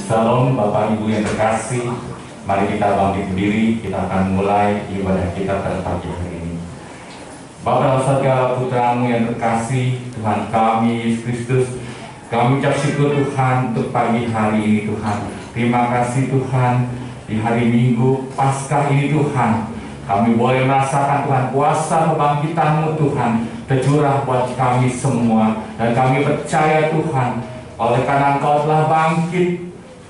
Salam Bapak Ibu yang terkasih, mari kita bangkit berdiri, kita akan mulai ibadah kita pada pagi hari ini. Bapa dalam segala putra-Mu yang terkasih, Tuhan kami Yesus Kristus, kami ucap syukur Tuhan untuk pagi hari ini Tuhan. Terima kasih Tuhan, di hari Minggu Paskah ini Tuhan, kami boleh merasakan Tuhan kuasa kebangkitan-Mu Tuhan tercurah buat kami semua. Dan kami percaya Tuhan, oleh karena Engkau telah bangkit,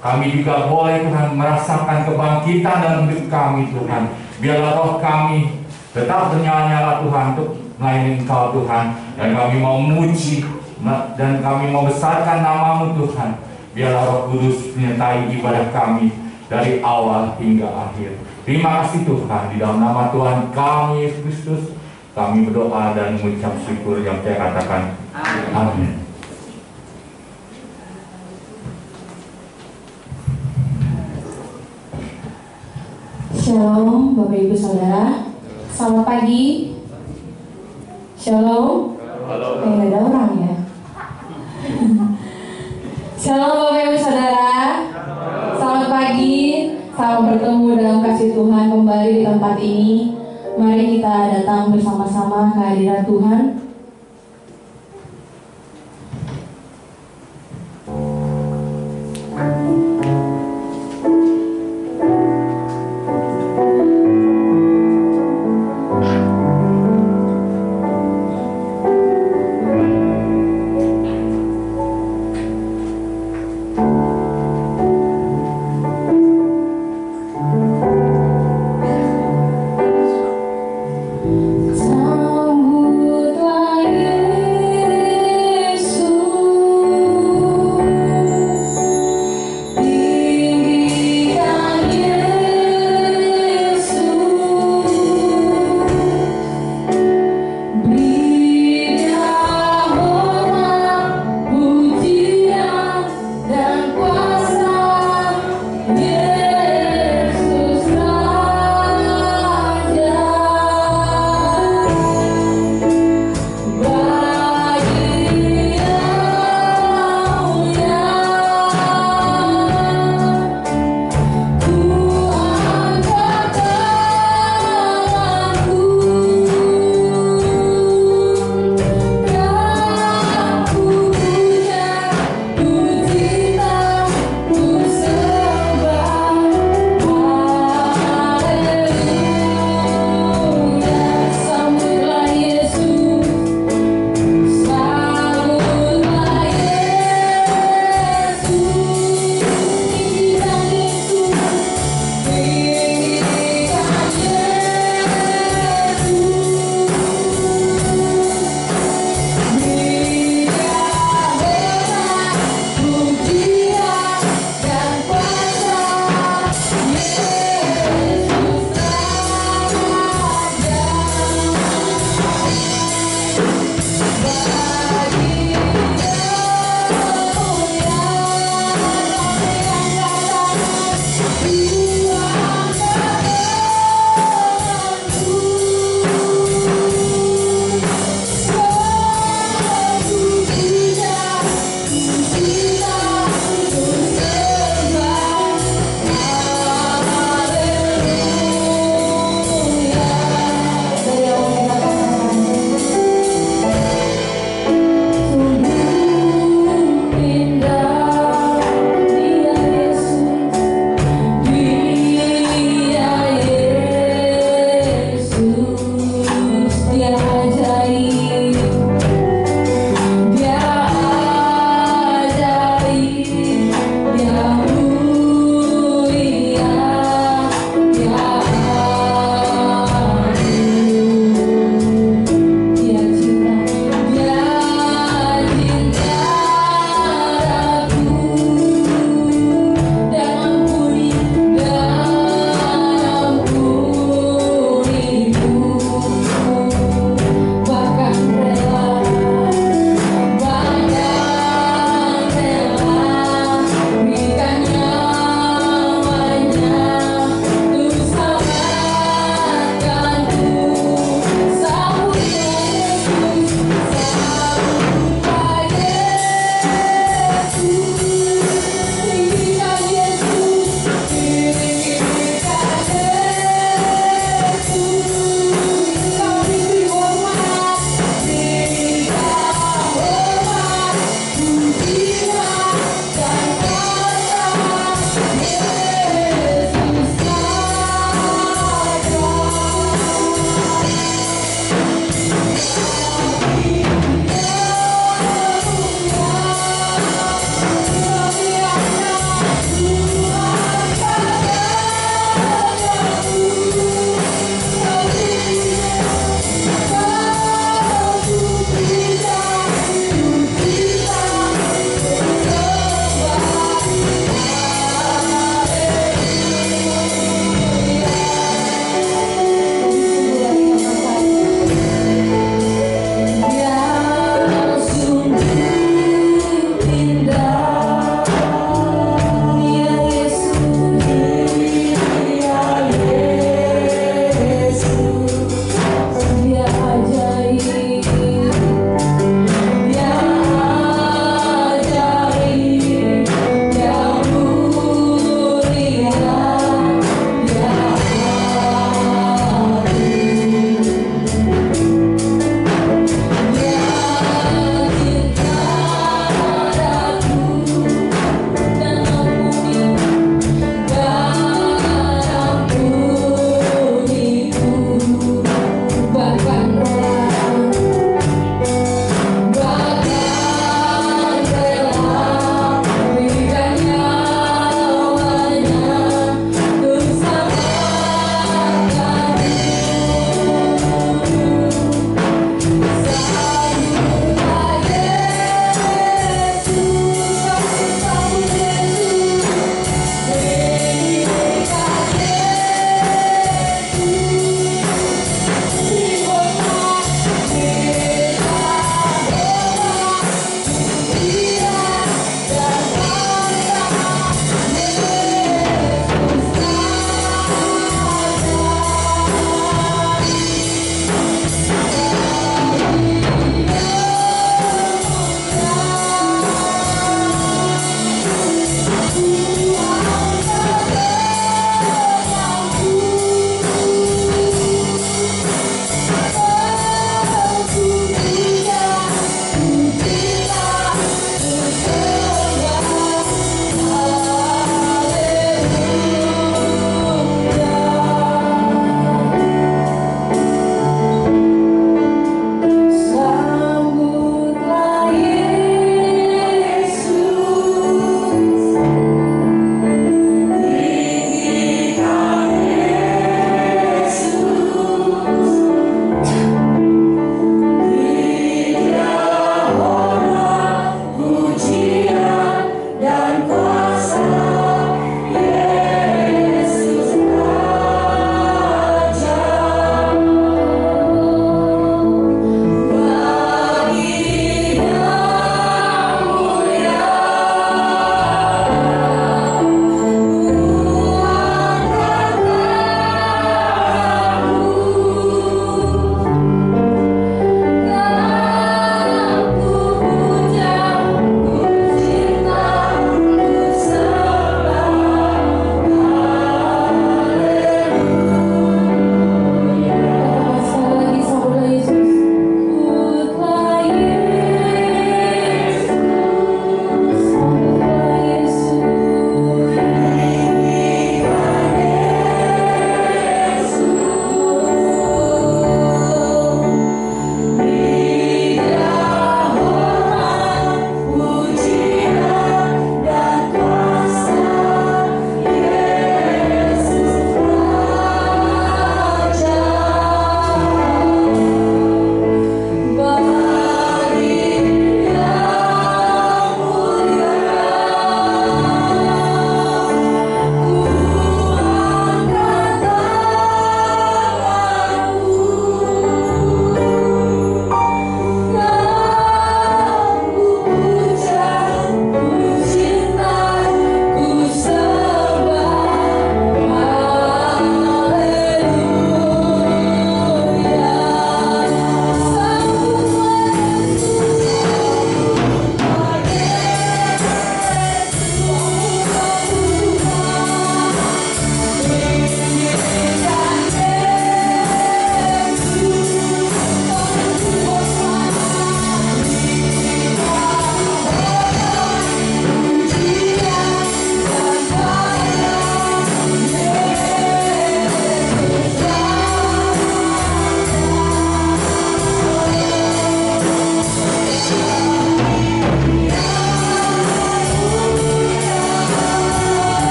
kami juga boleh Tuhan merasakan kebangkitan dalam hidup kami Tuhan. Biarlah roh kami tetap bernyala-nyala Tuhan untuk melayani Engkau Tuhan. Dan kami mau memuji dan kami mau besarkan nama-Mu Tuhan. Biarlah Roh Kudus menyertai ibadah kami dari awal hingga akhir. Terima kasih Tuhan, di dalam nama Tuhan kami Yesus Kristus kami berdoa dan mengucap syukur yang saya katakan amin. Shalom Bapak Ibu Saudara, selamat pagi. Shalom. Nggak ada orang ya. Shalom Bapak Ibu Saudara, selamat pagi. Selamat bertemu dalam kasih Tuhan kembali di tempat ini. Mari kita datang bersama-sama ke hadirat Tuhan. Sambutlah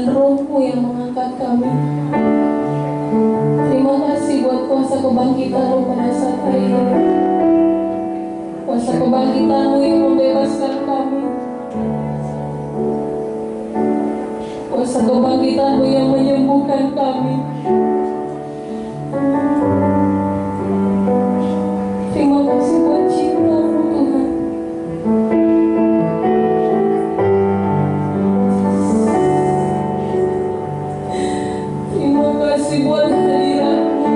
dengan Roh-Mu yang mengangkat kami. Terima kasih buat kuasa kebangkitan-Mu pada saat hari ini. Kuasa kebangkitan-Mu yang membebaskan kami. Kuasa kebangkitan-Mu yang menyembuhkan kami. Terima kasih buat cinta-Mu Tuhan. Terima kasih buat hadirat-Mu.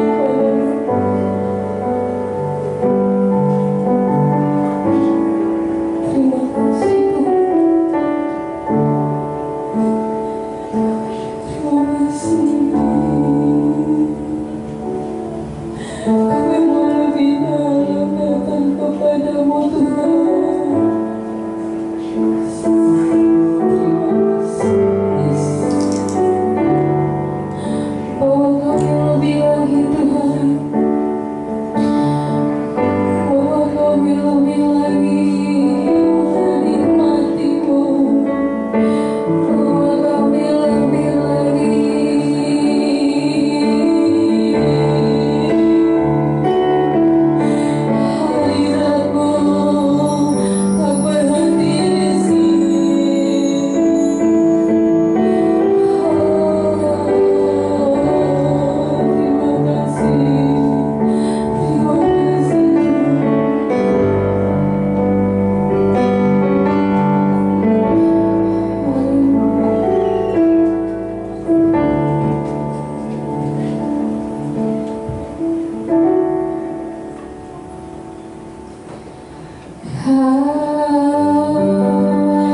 Terima kasih Tuhan. Terima kasih. Kami mau lebih dalam datang kepadamu Tuhan. Terima kasih Yesus. Bawa kami lebih lagi Tuhan. Bawa kami lebih lagi menikmati-Mu. Bawa kami lebih lagi. Hadirat-Mu tak berhenti di sini. Terima kasih.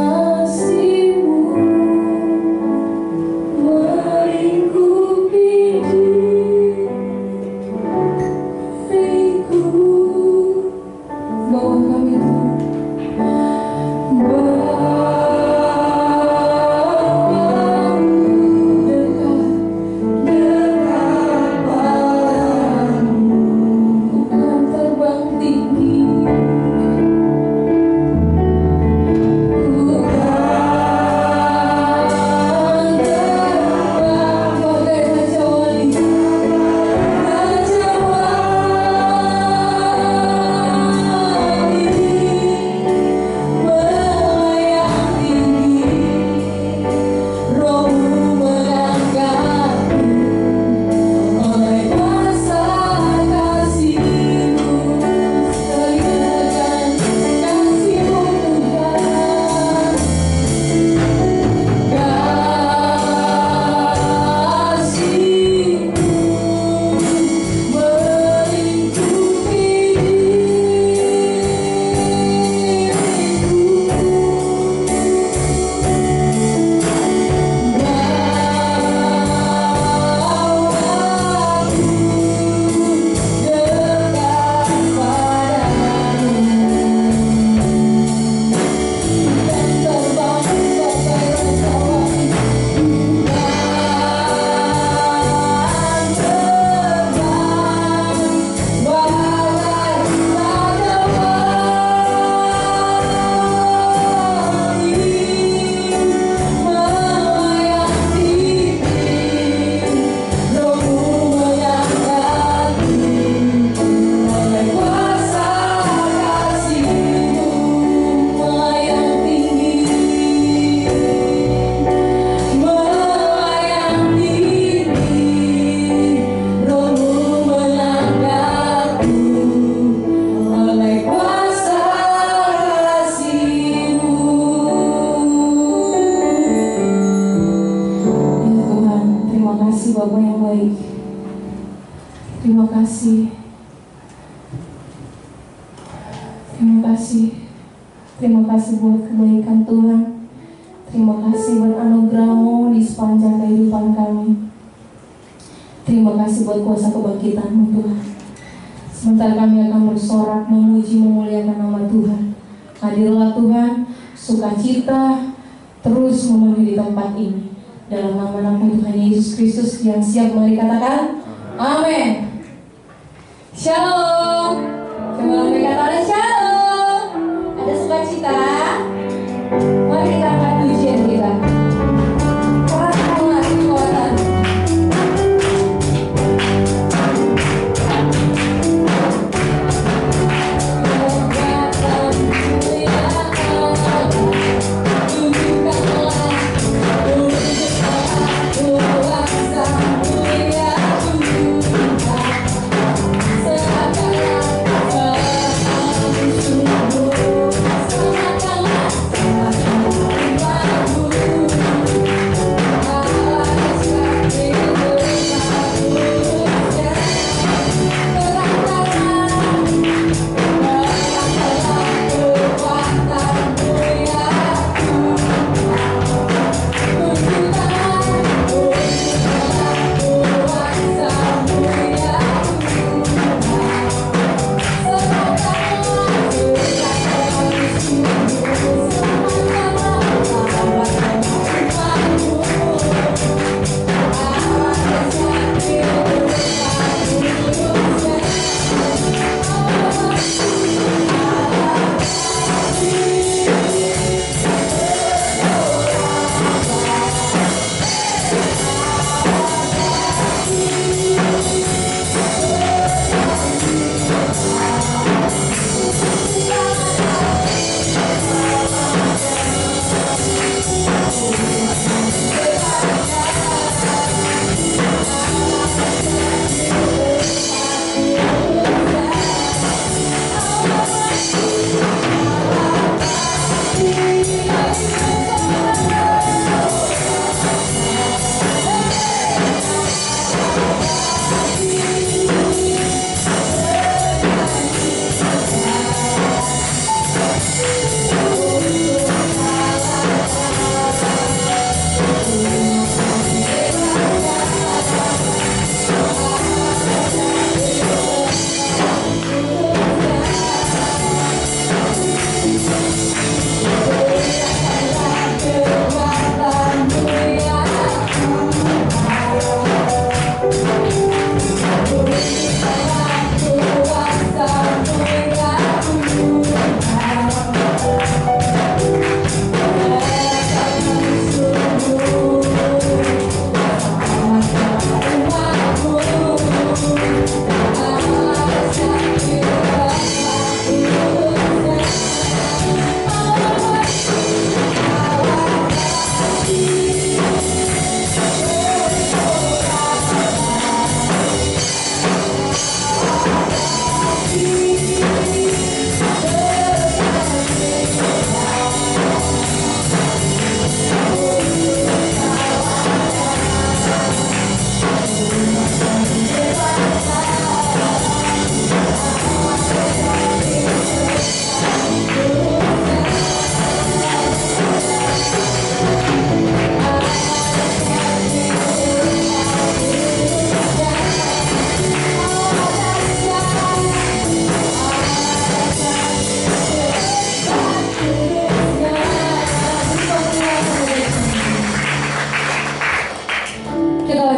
Terima kasih-Mu melingkupi diriku. Bawa kami Tuhan. Dekat padamu, bukan terbang tinggi. Bukan terbang bagai raja wali. Raja wali melayang tinggi. Roh-Mu mengangkatku oleh kuasa kasih-Mu. Segerakan kasih-Mu Tuhan. Kasih-Mu melingkupi Bapa yang baik. Terima kasih. Terima kasih. Terima kasih buat kebaikan Tuhan. Terima kasih buat anugerah-Mu di sepanjang kehidupan kami. Terima kasih buat kuasa kebangkitan-Mu Tuhan. Sebentar kami akan bersorak memuji memuliakan nama Tuhan. Hadirlah Tuhan, sukacita terus memenuhi di tempat ini. Dalam nama Tuhan Yesus Kristus yang siap, mari katakan amin. Shalom. Coba mari katakan shalom. Ada sukacita. Mari kita angkat pujian kita.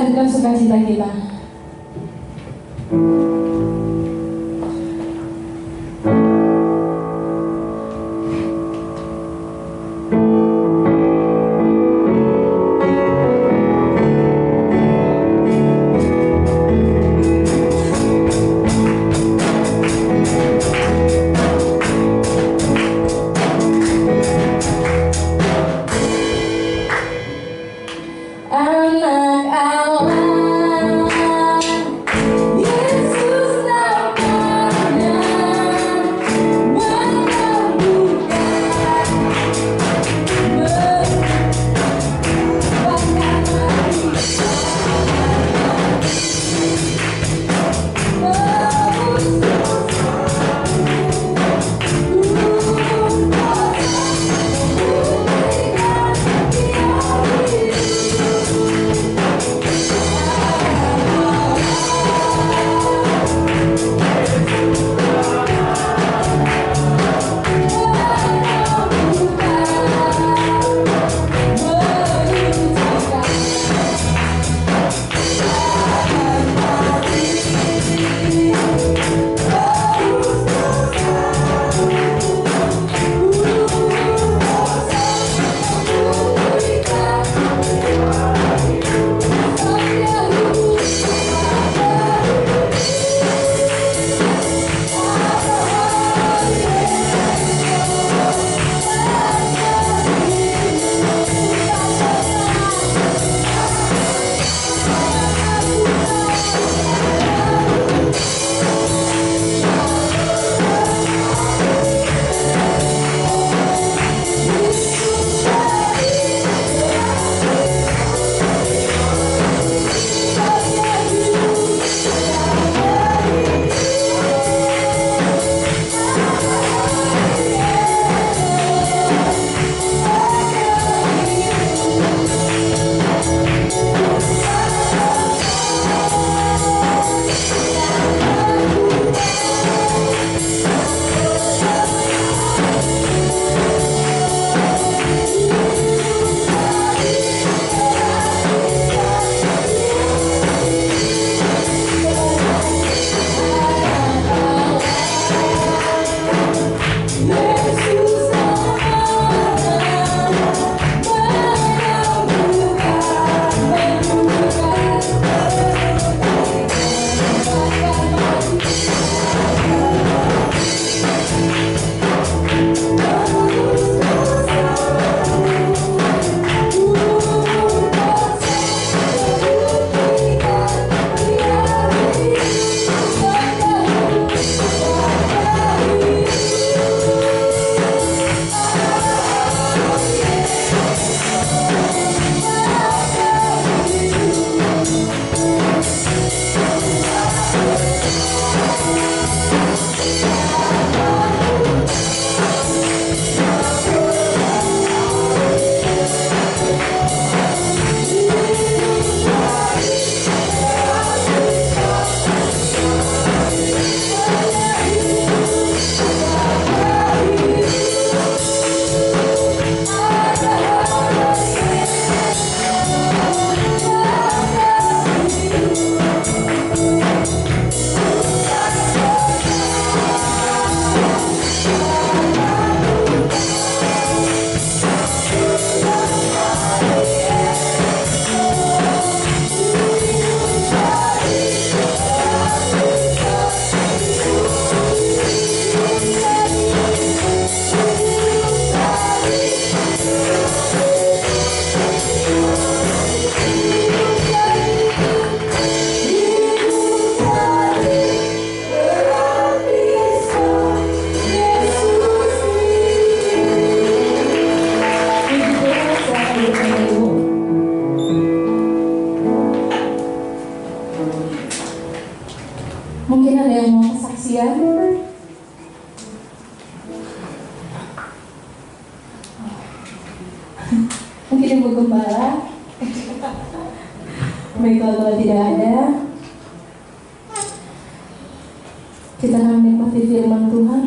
lanjutkan sukacita kita. Anak Allah, Yesus namanya, menambuhkan membanggakan manusia, mungkin ada yang mau kesaksian. Mungkin ibu gembala. Baiklah, kalau tidak ada, kita akan menikmati firman Tuhan.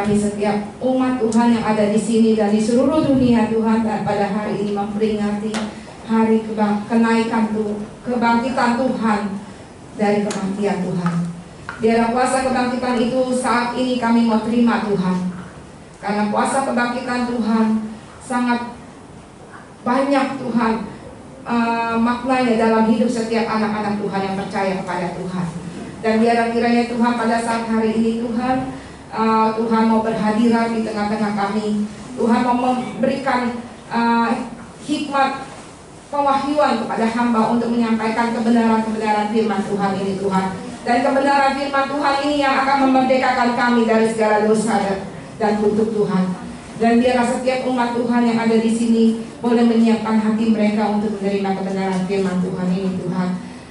kami setiap umat Tuhan yang ada di sini dan di seluruh dunia Tuhan, dan pada hari ini memperingati hari kebangkitan Tuhan dari kematian Tuhan. Biarlah kuasa kebangkitan itu saat ini kami mau terima Tuhan, karena kuasa kebangkitan Tuhan sangat banyak Tuhan maknanya dalam hidup setiap anak-anak Tuhan yang percaya kepada Tuhan. Dan biarlah kiranya Tuhan pada saat hari ini Tuhan, Tuhan mau berhadirat di tengah-tengah kami. Tuhan mau memberikan hikmat pewahyuan kepada hamba untuk menyampaikan kebenaran-kebenaran firman Tuhan ini Tuhan. Dan kebenaran firman Tuhan ini yang akan memerdekakan kami dari segala dosa dan kutuk Tuhan. Dan biarlah setiap umat Tuhan yang ada di sini boleh menyiapkan hati mereka untuk menerima kebenaran firman Tuhan ini Tuhan.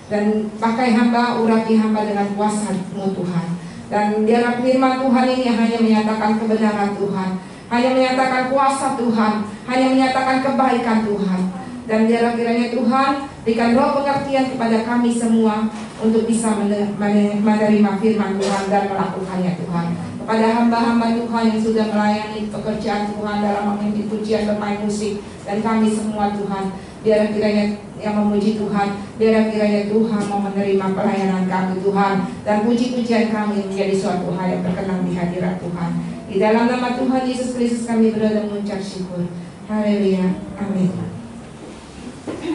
Dan pakai hamba, urapi hamba dengan kuasa-Mu Tuhan. Dan biarlah firman Tuhan ini hanya menyatakan kebenaran Tuhan, hanya menyatakan kuasa Tuhan, hanya menyatakan kebaikan Tuhan. Dan biarlah kiranya Tuhan berikan roh pengertian kepada kami semua untuk bisa menerima firman Tuhan dan melakukannya Tuhan. Kepada hamba-hamba Tuhan yang sudah melayani pekerjaan Tuhan dalam memimpin pujian, bermain musik, dan kami semua Tuhan, biarlah kiranya yang memuji Tuhan, biarlah kiranya Tuhan mau menerima pelayanan kami Tuhan, dan puji-pujian kami menjadi suatu hal yang berkenan di hadirat Tuhan. Di dalam nama Tuhan Yesus Kristus kami berdoa dan mengucap syukur. Haleluya, amin.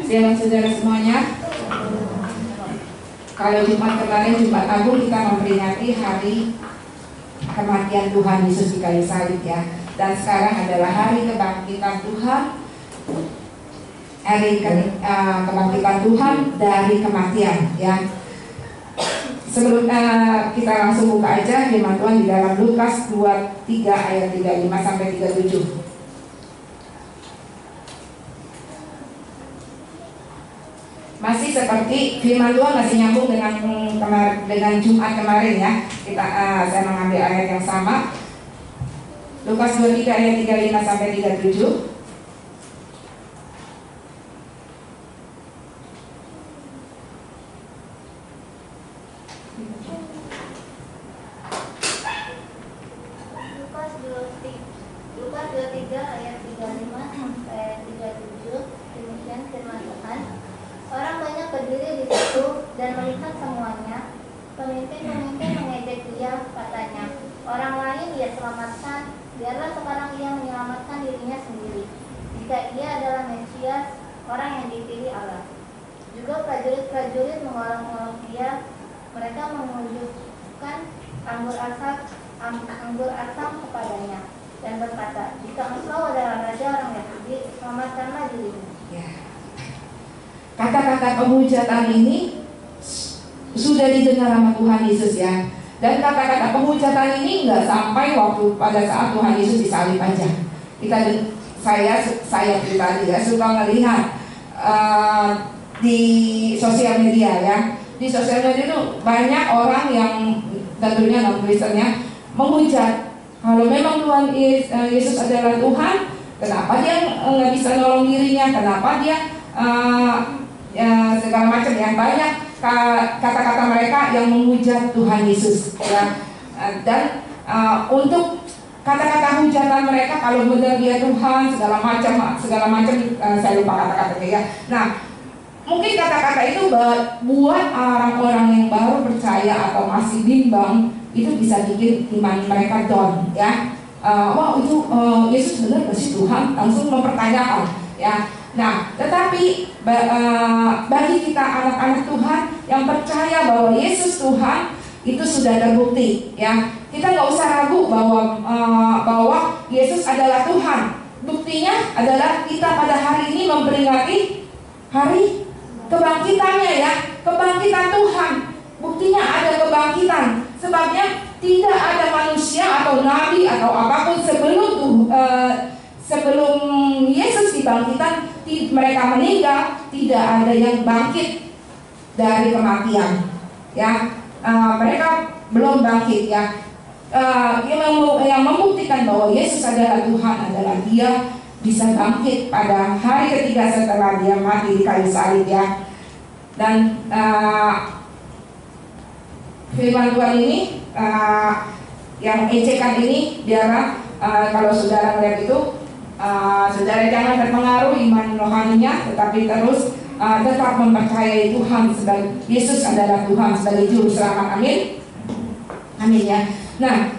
Shalom saudara semuanya. Kalau Jumat kemarin, Jumat Agung, kita memperingati hari kematian Tuhan Yesus di kayu salib ya. Dan sekarang adalah hari kebangkitan Tuhan, hari kebangkitan Tuhan dari kematian ya. Sebelum kita langsung buka aja firman Tuhan di dalam Lukas 23 ayat 35 sampai 37. Masih seperti firman Tuhan, masih nyambung dengan Jumat kemarin ya. Saya mengambil ayat yang sama. Lukas 23 ayat 35 sampai 37. Lukas 23 ayat 35 sampai 37. Demikian firman Tuhan. Orang banyak berdiri di situ dan melihat semuanya. Pemimpin-pemimpin mengejek dia, katanya, orang lain ia selamatkan, biarlah sekarang ia menyelamatkan dirinya sendiri. Jika ia adalah Mesias, orang yang dipilih Allah. Juga prajurit-prajurit mengolok-olok dia. Mereka menunjukkan anggur asam kepadanya dan berkata, jika engkau adalah raja orang Yahudi, selamatkanlah dirimu. Ya. Kata-kata pemujatan ini sudah didengar sama Tuhan Yesus ya. Dan kata-kata pemujatan ini nggak sampai waktu pada saat Tuhan Yesus disalib aja. Saya pribadi ya suka melihat di sosial media ya. Di sosial media itu banyak orang yang tentunya non-Kristen ya menghujat. Kalau memang Tuhan Yesus adalah Tuhan, kenapa dia nggak bisa nolong dirinya? Kenapa dia segala macam yang banyak kata-kata mereka yang menghujat Tuhan Yesus ya. Dan untuk kata-kata hujatan mereka, kalau benar dia Tuhan segala macam saya lupa kata-katanya ya. Nah, mungkin kata-kata itu buat orang-orang yang baru percaya atau masih bimbang itu bisa bikin iman mereka down ya. Wah itu Yesus benar gak sih Tuhan? Langsung mempertanyakan ya. Nah, tetapi bagi kita anak-anak Tuhan yang percaya bahwa Yesus Tuhan, itu sudah terbukti ya. Kita nggak usah ragu bahwa Yesus adalah Tuhan. Buktinya adalah kita pada hari ini memperingati hari kebangkitannya ya. Kebangkitan Tuhan. Buktinya ada kebangkitan. Sebabnya tidak ada manusia atau nabi atau apapun sebelum Yesus dibangkitkan, mereka meninggal, tidak ada yang bangkit dari kematian ya. Mereka belum bangkit ya. Yang membuktikan bahwa Yesus adalah Tuhan adalah dia bisa bangkit pada hari ketiga setelah dia mati di kayu salib ya. Dan firman Tuhan ini yang ejekan ini biarlah kalau saudara melihat itu, saudara jangan terpengaruh iman rohaninya, tetapi terus tetap mempercayai Tuhan sebagai Yesus adalah Tuhan sebagai juru selamat. Amin. Amin ya. Nah,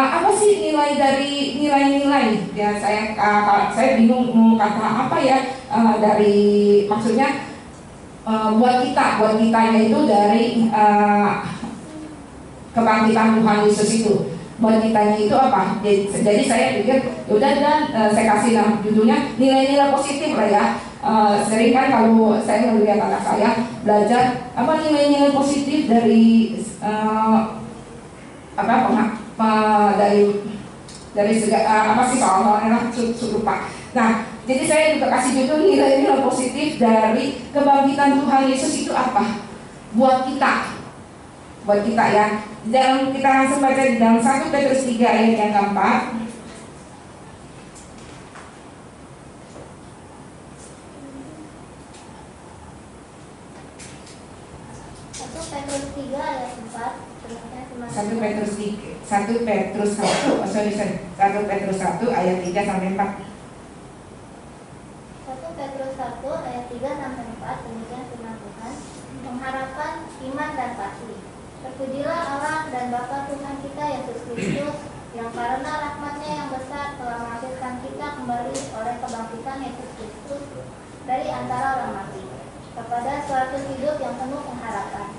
apa sih nilai dari nilai-nilai? Ya, saya bingung mau kata apa ya, dari maksudnya buat kitanya itu dari kebangkitan Tuhan Yesus itu. Buat kitanya itu apa? Jadi saya pikir udah dan saya kasih nama judulnya nilai-nilai positif lah ya. Sering kan kalau saya melihat anak saya belajar apa nilai-nilai positif dari dari segala apa sih soal-soalnya lupa. Nah, jadi saya juga kasih judul nilai-nilai positif dari kebangkitan Tuhan Yesus itu apa? Buat kita ya. Dalam kita langsung baca di dalam 1 Petrus 3 ayat yang keempat. 1 Petrus 1 ayat 3 sampai 4. 1 Petrus 1 ayat 3 sampai 4, demikian firman Tuhan. Pengharapan iman dan pasti. Terpujilah Allah dan Bapa Tuhan kita Yesus Kristus, yang karena rahmat-Nya yang besar telah melahirkan kita kembali oleh kebangkitan Yesus Kristus dari antara orang mati, kepada suatu hidup yang penuh pengharapan,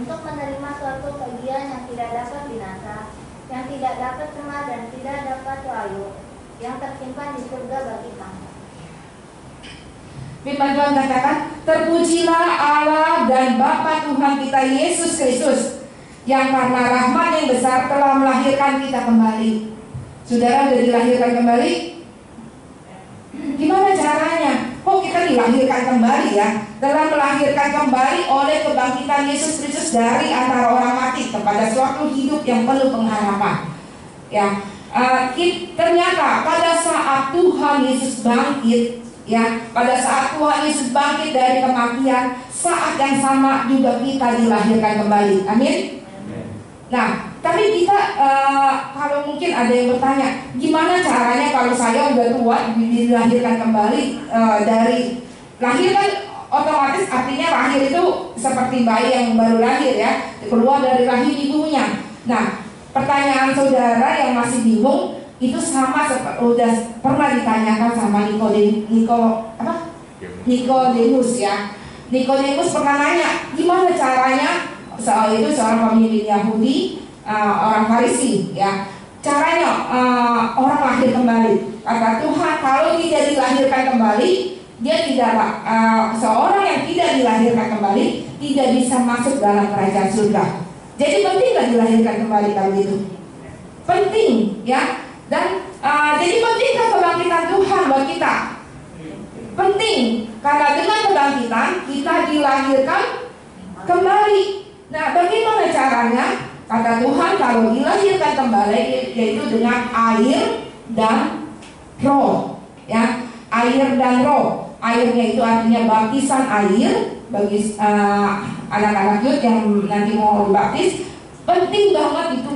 untuk menerima suatu bagian yang tidak dapat binasa, yang tidak dapat cemar dan tidak dapat layu, yang tersimpan di surga bagi kamu. Firman Tuhan katakan, terpujilah Allah dan Bapa Tuhan kita Yesus Kristus, yang karena rahmat yang besar telah melahirkan kita kembali. Saudara sudah dilahirkan kembali? Gimana caranya? Kok kita dilahirkan kembali ya? Telah melahirkan kembali oleh kebangkitan Yesus Kristus dari antara orang mati kepada suatu hidup yang penuh pengharapan. Ya, ternyata pada saat Tuhan Yesus bangkit, ya, pada saat Tuhan Yesus bangkit dari kematian, saat yang sama juga kita dilahirkan kembali. Amin. Nah, tapi kita kalau mungkin ada yang bertanya, gimana caranya kalau saya udah tua dilahirkan kembali dari lahir kan otomatis artinya lahir itu seperti bayi yang baru lahir ya, keluar dari rahim ibunya. Nah, pertanyaan saudara yang masih bingung itu sama seperti udah pernah ditanyakan sama Nikodemus ya. Nikodemus pernah nanya, gimana caranya? Soal itu seorang pemimpin Yahudi, orang Farisi ya. Caranya orang lahir kembali. Kata Tuhan, kalau tidak dilahirkan kembali, dia tidak seorang yang tidak dilahirkan kembali tidak bisa masuk dalam kerajaan surga. Jadi penting nggak dilahirkan kembali kalau gitu? Penting ya. Dan jadi pentingkah kebangkitan Tuhan buat kita? Penting, karena dengan kebangkitan kita dilahirkan kembali. Nah, bagaimana caranya? Kata Tuhan, kalau dilahirkan kembali yaitu dengan air dan roh, ya, air dan roh. Airnya itu artinya baptisan air bagi anak-anak Yud yang nanti mau dibaptis. Penting banget itu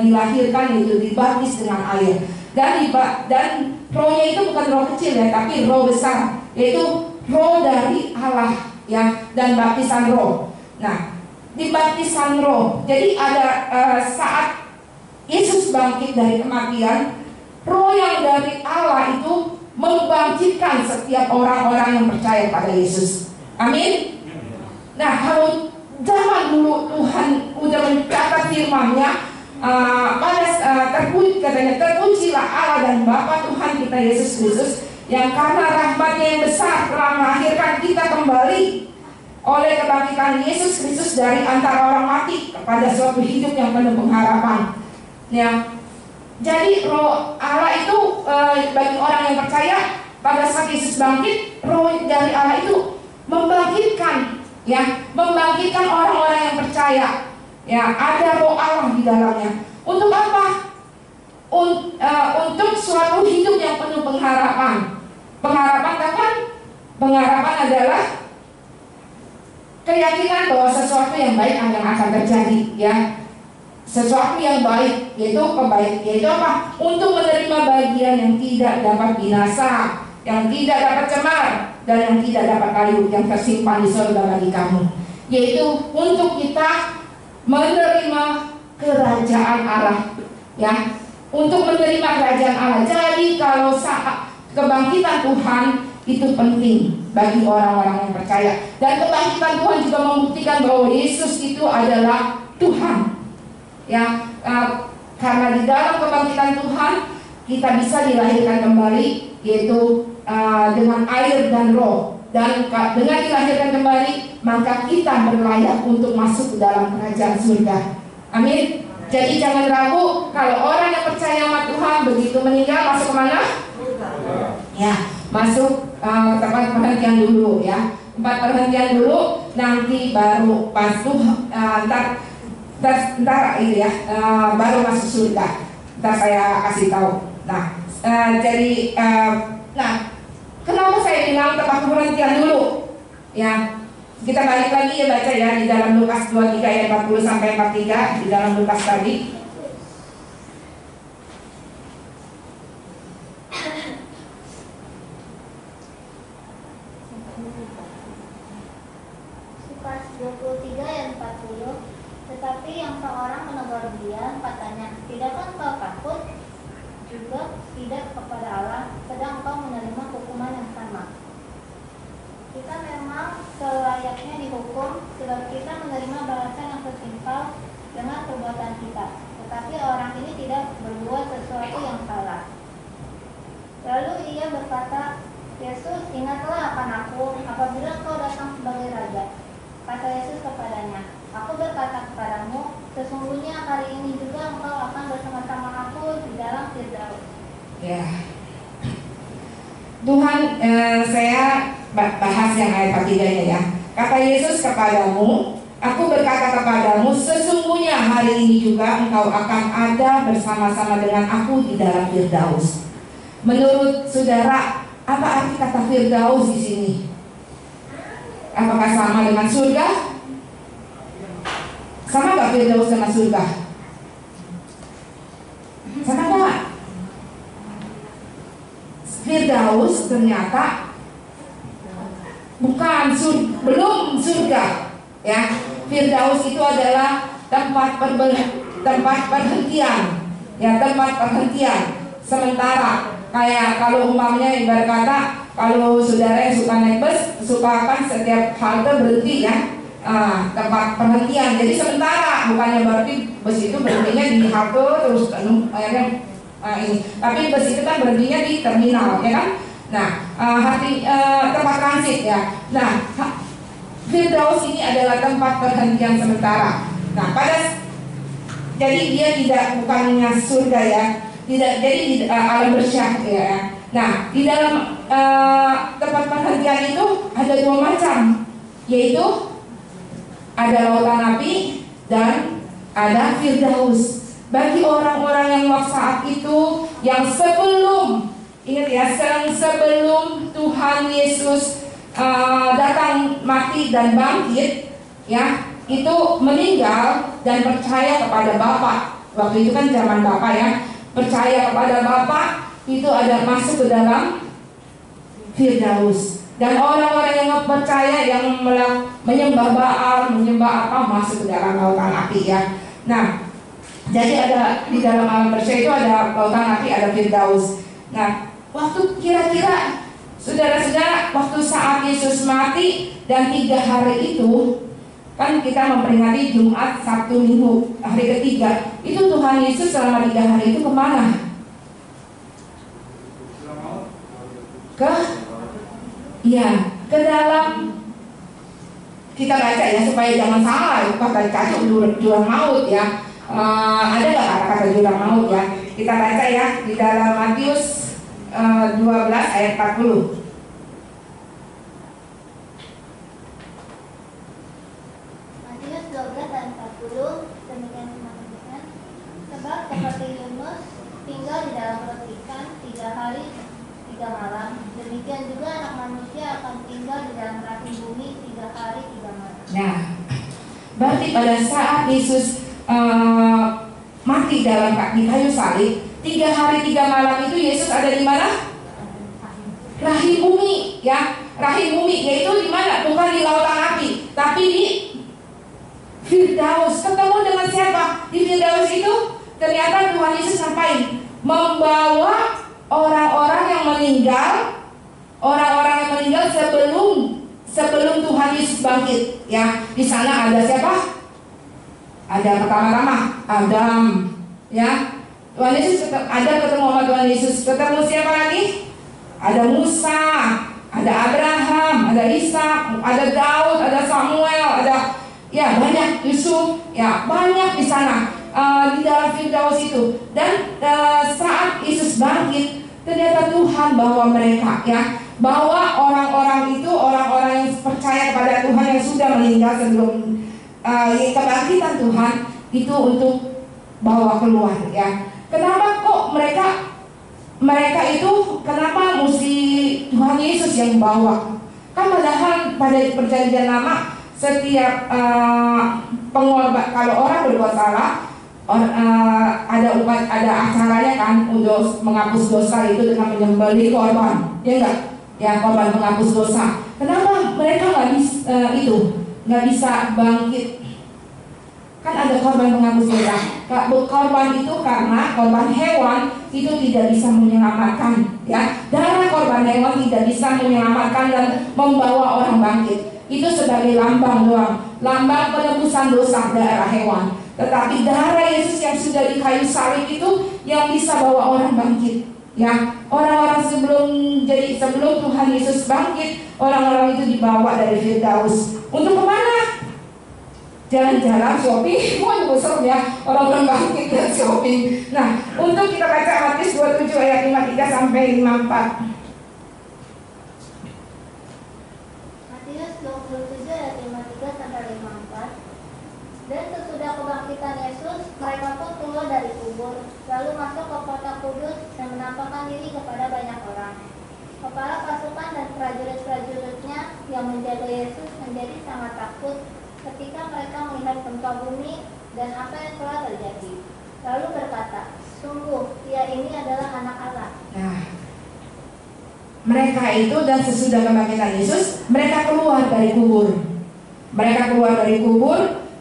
dilahirkan itu dibaptis dengan air. Dan rohnya itu bukan roh kecil ya, tapi roh besar, yaitu roh dari Allah ya, dan baptisan roh. Nah, di baptisan roh. Jadi ada saat Yesus bangkit dari kematian, roh yang dari Allah itu membangkitkan setiap orang-orang yang percaya pada Yesus. Amin. Nah, kalau zaman dulu Tuhan udah mencatat firman-Nya, terpujilah Allah dan Bapa Tuhan kita Yesus Kristus, yang karena rahmat-Nya yang besar telah melahirkan kita kembali oleh kebangkitan Yesus Kristus dari antara orang mati kepada suatu hidup yang penuh pengharapan. Ya, jadi roh Allah itu bagi orang yang percaya pada saat Yesus bangkit, roh dari Allah itu membangkitkan, ya, membangkitkan orang-orang yang percaya. Ya, ada roh Allah di dalamnya. Untuk apa? Untuk suatu hidup yang penuh pengharapan. Pengharapan kapan? Pengharapan adalah keyakinan bahwa sesuatu yang baik yang akan terjadi, ya. sesuatu yang baik, yaitu kebaikan, yaitu apa? Untuk menerima bagian yang tidak dapat binasa, yang tidak dapat cemar, dan yang tidak dapat kayu, yang tersimpan di surga bagi kamu, yaitu untuk kita menerima kerajaan Allah, ya, untuk menerima kerajaan Allah. Jadi kalau saat kebangkitan Tuhan itu penting bagi orang-orang yang percaya, dan kebangkitan Tuhan juga membuktikan bahwa Yesus itu adalah Tuhan. Ya, karena di dalam kebangkitan Tuhan kita bisa dilahirkan kembali, yaitu dengan air dan roh. Dan dengan dilahirkan kembali, maka kita berlayak untuk masuk ke dalam kerajaan surga. Amin. Jadi jangan ragu, kalau orang yang percaya sama Tuhan begitu meninggal masuk kemana? Ya, masuk tempat perhentian dulu, ya. Tempat perhentian dulu, nanti baru pas ntar itu ya, baru masuk surga. Ntar saya kasih tahu. Nah, kenapa saya bilang tempat perhentian dulu? Ya, kita balik lagi ya, baca ya di dalam Lukas 23 ayat 40 sampai 43 di dalam Lukas tadi. Lukas 23 ayat 40. Tetapi yang seorang menegur dia, katanya, tidakkah engkau takut juga tidak kepada Allah, sedang engkau menerima hukuman yang sama? Kita memang selayaknya dihukum, sebab kita menerima balasan yang setimpal dengan perbuatan kita. Tetapi orang ini tidak berbuat sesuatu yang salah. Lalu ia berkata, Yesus, ingatlah akan aku apabila engkau datang sebagai raja. Kata Yesus kepadanya, aku berkata kepadamu, sesungguhnya hari ini juga engkau akan bersama-sama aku di dalam Firdaus. Ya, Tuhan, saya bahas yang ayat 3-nya ya. Kata Yesus kepadamu, aku berkata kepadamu, sesungguhnya hari ini juga engkau akan ada bersama-sama dengan aku di dalam Firdaus. Menurut saudara, apa arti kata Firdaus di sini? Apakah sama dengan surga? Sama gak Firdaus dengan surga? Sama gak? Firdaus ternyata bukan belum surga, ya. Firdaus itu adalah tempat perhentian, ya, tempat perhentian sementara. Kayak kalau umpamanya ibarat kata, kalau saudara yang suka naik bus, suka kan setiap halte berhenti ya, tempat perhentian. Jadi sementara, bukannya berarti bus itu berhentinya di halte terus ini. Tapi bus itu kan berhentinya di terminal, ya kan? Nah, tempat transit ya. Nah, Firdaus ini adalah tempat perhentian sementara. Nah, jadi dia bukannya surga ya. Tidak, jadi di alam bersyah ya. Nah, di dalam tempat perhentian itu ada dua macam, yaitu ada lautan api dan ada Firdaus. Bagi orang-orang yang saat itu, yang sebelum, ingat ya, sebelum Tuhan Yesus datang mati dan bangkit, ya, itu meninggal dan percaya kepada Bapa. Waktu itu kan zaman Bapa ya. Percaya kepada Bapa itu ada masuk ke dalam Firdaus. Dan orang-orang yang percaya, yang menyembah Baal, menyembah apa, masuk ke dalam lautan api ya. Nah, jadi ada di dalam alam bersih itu ada lautan api, ada Firdaus. Nah, waktu kira-kira saudara-saudara, waktu saat Yesus mati dan 3 hari itu, kan kita memperingati Jumat, Sabtu, Minggu, hari ketiga. Itu Tuhan Yesus selama 3 hari itu kemana? Ke dalam, kita baca ya supaya jangan salah. Kata kacau jurang maut ya. Ada nggak kata-kata jurang maut ya? Kita baca ya di dalam Matius 12 ayat 40. Sebab seperti Yunus tinggal di dalam perut ikan 3 hari 3 malam, demikian juga anak manusia akan tinggal di dalam rahim bumi 3 hari 3 malam. Nah, berarti pada saat Yesus mati di kayu salib, 3 hari 3 malam itu Yesus ada di mana? Rahim bumi, ya, rahim bumi, yaitu di mana? Bukan di lautan api, tapi di Firdaus. Ketemu dengan siapa? Di Firdaus itu ternyata Tuhan Yesus ngapain? Membawa orang-orang yang meninggal, sebelum Tuhan Yesus bangkit, ya. Di sana ada siapa? Ada pertama-tama Adam, ya. Tuhan Yesus ada ketemu sama Tuhan Yesus. Ketemu siapa lagi? Ada Musa, ada Abraham, ada Ishak, ada Daud, ada Samuel, ada ya banyak, Yusuf, ya banyak di sana di dalam Firdaus itu. Dan saat Yesus bangkit, ternyata Tuhan bawa mereka, ya, bawa orang-orang itu, orang-orang yang percaya kepada Tuhan yang sudah meninggal sebelum kebangkitan Tuhan itu untuk bawa keluar, ya. Kenapa kok mereka itu kenapa mesti Tuhan Yesus yang bawa? Kan padahal pada perjanjian lama setiap pengorban, kalau orang berbuat salah, ada acaranya kan untuk menghapus dosa itu dengan menyembelih korban, ya enggak? Ya, korban menghapus dosa. Kenapa mereka nggak bisa bangkit? Kan ada korban menghapus dosa. Korban itu karena korban hewan itu tidak bisa menyelamatkan, ya. Darah korban hewan tidak bisa menyelamatkan dan membawa orang bangkit. Itu sebagai lambang doang, lambang penebusan dosa darah hewan. Tetapi darah Yesus yang sudah di kayu salib itu yang bisa bawa orang bangkit, ya. Orang-orang sebelum Tuhan Yesus bangkit, orang-orang itu dibawa dari Firdaus untuk kemana? Jalan-jalan, shopping, mau serem ya, orang-orang bangkit dan shopping. Nah, untuk kita baca Matius 27 ayat 53 sampai 54. Matius 27 ayat 53 sampai 54. Dan sesudah kebangkitan Yesus, mereka pun keluar dari kubur, lalu masuk ke kota kudus dan menampakkan diri kepada banyak orang. Kepala pasukan dan prajurit-prajuritnya yang menjaga Yesus menjadi sangat takut ketika mereka melihat gempa bumi dan apa yang telah terjadi. Lalu berkata, sungguh dia ini adalah anak Allah. Nah, mereka itu dan sesudah kebangkitan Yesus, mereka keluar dari kubur.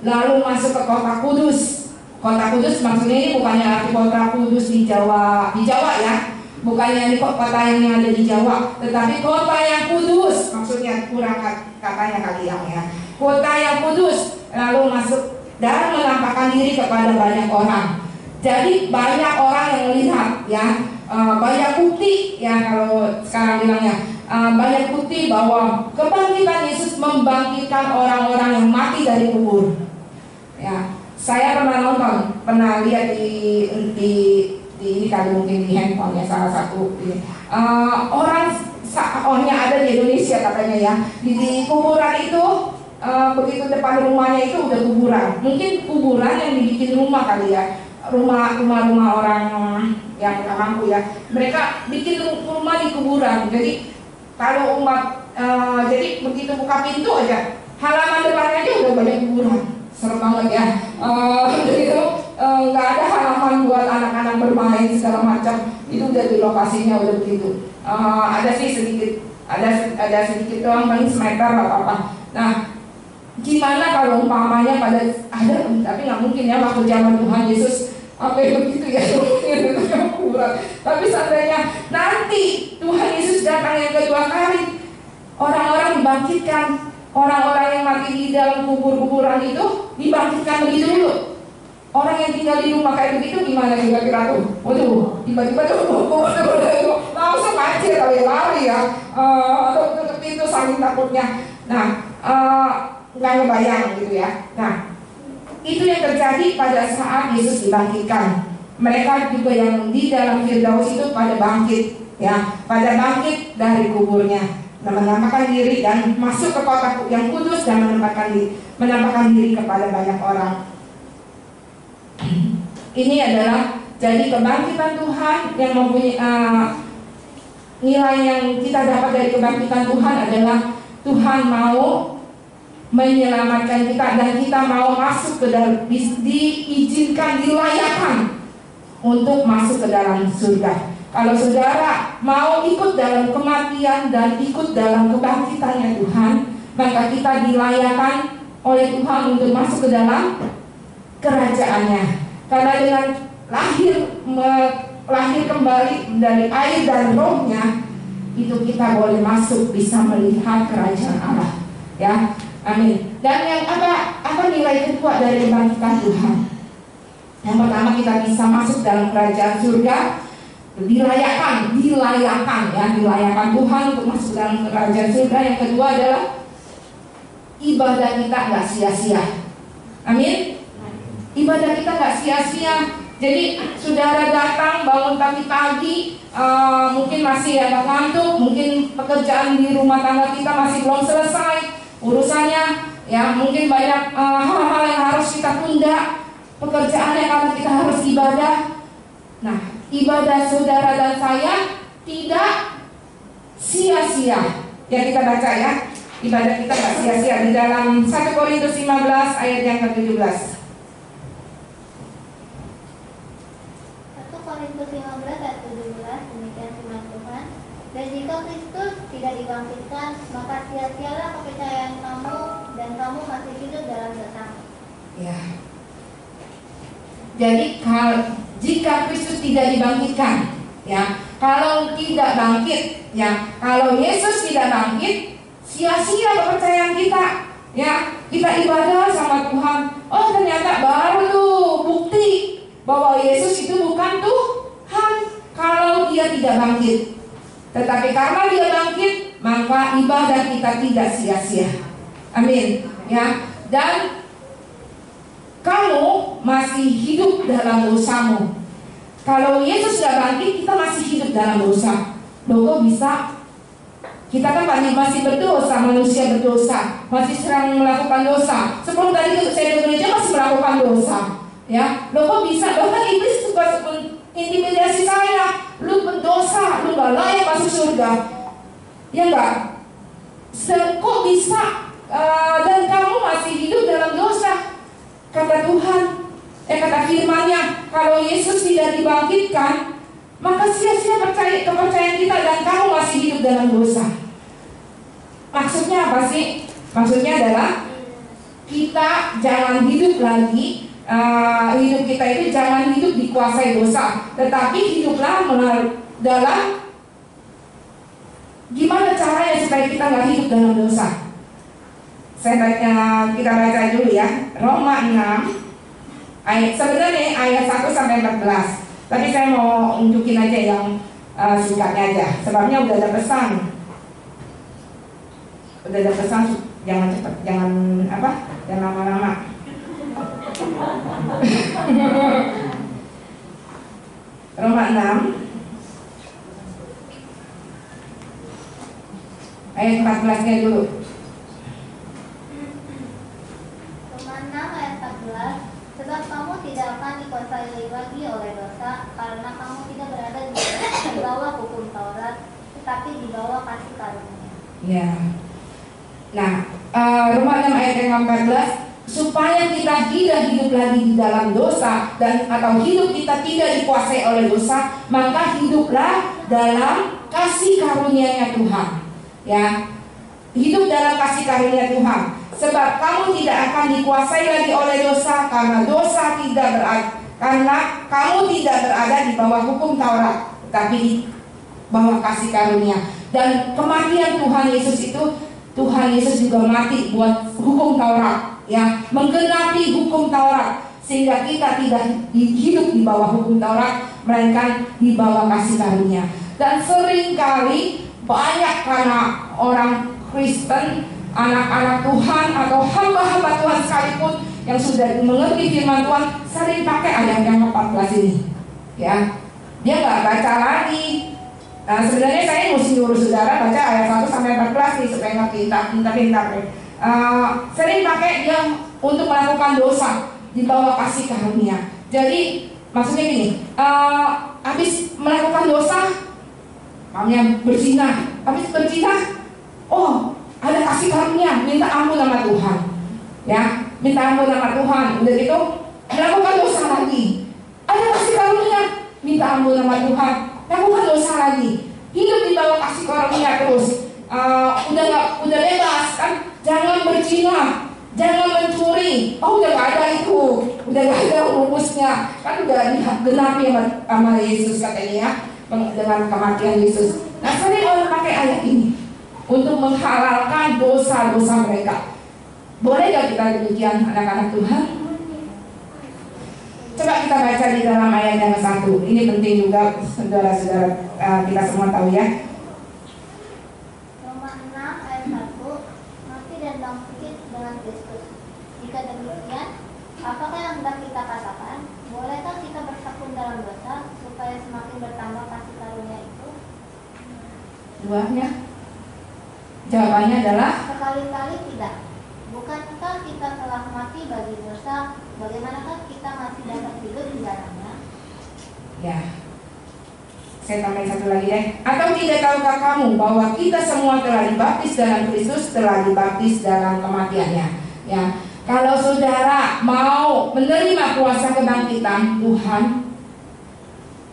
Lalu masuk ke kota kudus. Kota kudus maksudnya ini bukannya arti kota kudus di Jawa ya. Bukannya ini kota yang ada di Jawa, tetapi kota yang kudus. Maksudnya kurang katanya kali ya. Kota yang kudus, lalu masuk dan menampakkan diri kepada banyak orang. Jadi banyak orang yang melihat, ya, banyak bukti, ya, kalau sekarang bilangnya banyak bukti bahwa kebangkitan Yesus membangkitkan orang-orang yang mati dari kubur. Ya, saya pernah lihat di ini kali mungkin di handphone ya, salah satu ini. Orangnya ada di Indonesia katanya ya. Di kuburan itu begitu depan rumahnya itu udah kuburan. Mungkin kuburan yang dibikin rumah kali ya. Rumah orang yang nggak mampu ya. Mereka bikin rumah di kuburan. Jadi kalau umat jadi begitu buka pintu aja, halaman depannya aja udah banyak kuburan. Serem banget ya. Begitu nggak ada halaman buat anak-anak bermain segala macam. Itu udah di lokasinya udah begitu. Ada sih sedikit, ada sedikit doang, paling semeter atau apa. Nah, gimana kalau umpamanya pada ada, tapi nggak mungkin ya waktu zaman Tuhan Yesus apa begitu ya, kuburan. Tapi seandainya nanti Tuhan Yesus datang yang kedua kali, orang-orang dibangkitkan, orang-orang yang mati di dalam kuburan itu dibangkitkan lebih dulu. Orang yang tinggal di rumah kayak begitu gimana kira-kira tuh? Waduh, tiba-tiba tuh langsung aja kali lari ya, atau tutup pintu saking takutnya. Nah, nggak ngebayang gitu ya. Nah, itu yang terjadi pada saat Yesus dibangkitkan. Mereka juga yang di dalam Firdaus itu pada bangkit, ya, pada bangkit dari kuburnya, menampakkan diri dan masuk ke kota yang kudus dan menampakkan diri kepada banyak orang. Ini adalah jadi kebangkitan Tuhan yang mempunyai nilai yang kita dapat dari kebangkitan Tuhan adalah Tuhan mau menyelamatkan kita, dan kita mau masuk ke dalam, diizinkan, dilayakkan untuk masuk ke dalam surga. Kalau saudara mau ikut dalam kematian dan ikut dalam kebangkitannya Tuhan, maka kita dilayakkan oleh Tuhan untuk masuk ke dalam kerajaannya. Karena dengan lahir kembali dari air dan rohnya, itu kita boleh masuk, bisa melihat kerajaan Allah. Ya, amin. Dan yang apa nilai kedua dari kebangkitan Tuhan? Yang pertama, kita bisa masuk dalam kerajaan surga, dilayakkan Tuhan untuk masuk dalam kerajaan surga. Yang kedua adalah ibadah kita nggak sia-sia. Amin. Ibadah kita nggak sia-sia. Jadi saudara datang bangun pagi-pagi, mungkin masih agak ngantuk, mungkin pekerjaan di rumah tangga kita masih belum selesai urusannya, ya mungkin banyak hal-hal yang harus kita tunda pekerjaannya karena kita harus ibadah. Nah, ibadah saudara dan saya tidak sia-sia. Ya, kita baca ya, ibadah kita nggak sia-sia di dalam 1 Korintus 15 ayat yang ke-17. 1 Korintus 15 ayat 17, demikian firman Tuhan. Dan jika Kristus tidak dibangkitkan, maka sia-sialah kepercayaan kamu, dan kamu masih hidup dalam dosamu. Ya. Jadi jika Kristus tidak dibangkitkan, ya, kalau tidak bangkit, ya, kalau Yesus tidak bangkit, sia-sia kepercayaan kita. Ya, kita ibadah sama Tuhan. Oh, ternyata baru tuh bukti bahwa Yesus itu bukan Tuhan kalau dia tidak bangkit. Tetapi karena dia bangkit, maka ibadah kita tidak sia-sia. Amin. Ya, dan kamu masih hidup dalam dosamu. Kalau Yesus sudah bangkit, kita masih hidup dalam dosa. Loh, kok bisa? Kita kan masih berdosa, manusia berdosa, masih sering melakukan dosa. Sebelum tadi saya di gereja masih melakukan dosa. Ya, loh kok bisa? Bahkan iblis suka intimidasi saya. Lu berdosa, lu gak layak masuk surga. Ya enggak? Kok bisa? Dan kamu masih hidup dalam dosa. Kata Tuhan, kata firman-Nya, kalau Yesus tidak dibangkitkan, maka sia-sia kepercayaan kita dan kamu masih hidup dalam dosa. Maksudnya apa sih? Maksudnya adalah kita jangan hidup lagi, hidup kita itu jangan hidup dikuasai dosa, tetapi hiduplah dalam gimana caranya supaya kita nggak hidup dalam dosa. Kita baca dulu ya, Roma 6 sebenarnya ayat 1 sampai 14. Tapi saya mau unjukin aja yang singkatnya aja. Sebabnya udah ada pesan. Jangan cepat, jangan lama-lama. Roma 6 ayat 14-nya dulu. Sebab kamu tidak akan dikuasai lagi oleh dosa, karena kamu tidak berada di bawah hukum Taurat, tetapi di bawah kasih karunia. Ya. Nah, Roma 6 ayat yang 14, supaya kita tidak hidup lagi di dalam dosa dan atau hidup kita tidak dikuasai oleh dosa, maka hiduplah dalam kasih karunia-Nya Tuhan. Ya. Hidup dalam kasih karunia Tuhan. Sebab kamu tidak akan dikuasai lagi oleh dosa, karena kamu tidak berada di bawah hukum Taurat, tetapi di bawah kasih karunia. Dan kematian Tuhan Yesus itu, Tuhan Yesus juga mati buat hukum Taurat, ya, menggenapi hukum Taurat, sehingga kita tidak hidup di bawah hukum Taurat, melainkan di bawah kasih karunia. Dan seringkali banyak karena orang Kristen, anak-anak Tuhan atau hamba-hamba Tuhan sekalipun yang sudah mengerti firman Tuhan sering pakai ayat yang 14 ini. Ya, dia nggak baca lagi. Nah, sebenarnya saya mesti nyuruh saudara baca ayat 1 sampai 14 nih supaya ngerti pintar-pintar. Sering pakai dia untuk melakukan dosa di bawah kasih karunia. Jadi maksudnya gini, habis melakukan dosa, mamanya berzina, habis berzina, oh ada kasih karunia, minta ampun sama Tuhan. Ya, minta ampun sama Tuhan. Udah gitu, melakukan dosa lagi. Ada kasih karunia, minta ampun sama Tuhan, lakukan dosa lagi. Hidup di bawah kasih karunia terus. Udah bebas kan? Jangan berzina, jangan mencuri. Oh, udah gak ada itu, udah gak ada rumusnya. Kan udah digenapi sama Yesus katanya ya, dengan kematian Yesus. Nah, sering orang pakai ayat ini untuk menghalalkan dosa-dosa mereka. Boleh gak kita demikian, anak-anak Tuhan? Coba kita baca di dalam ayat yang satu. Ini penting juga, saudara-saudara, kita semua tahu ya. Roma 6 ayat 1, mati dan bangkit dengan Kristus. Jika demikian, apakah yang hendak kita katakan? Bolehkah kita bertekun dalam dosa supaya semakin bertambah kasih karunia itu? Jawabannya? Jawabannya adalah Sekali-kali tidak. Bukankah kita telah mati bagi dosa? Bagaimanakah kita masih dapat hidup di dalamnya? ya. Saya tambahin satu lagi deh. Atau tidak tahukah kamu bahwa kita semua telah dibaptis dalam Kristus, telah dibaptis dalam kematiannya? Ya. Kalau saudara mau menerima kuasa kebangkitan Tuhan,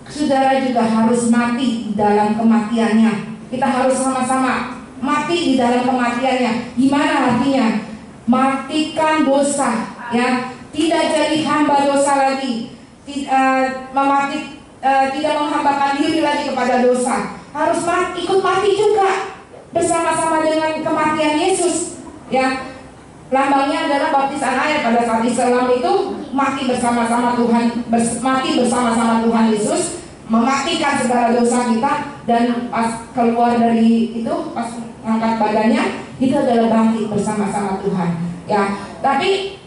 saudara juga harus mati di dalam kematiannya. Kita harus sama-sama mati di dalam kematiannya. Gimana artinya? Matikan dosa, ya. Tidak jadi hamba dosa lagi. Tidak menghambakan diri lagi kepada dosa. Harus ikut mati juga bersama-sama dengan kematian Yesus, ya. Lambangnya adalah baptisan air. Pada saat Islam itu mati bersama-sama Tuhan, mati bersama-sama Tuhan Yesus, mematikan segala dosa kita, dan pas keluar dari itu, pas angkat badannya, itu adalah bangkit bersama-sama Tuhan. Ya, tapi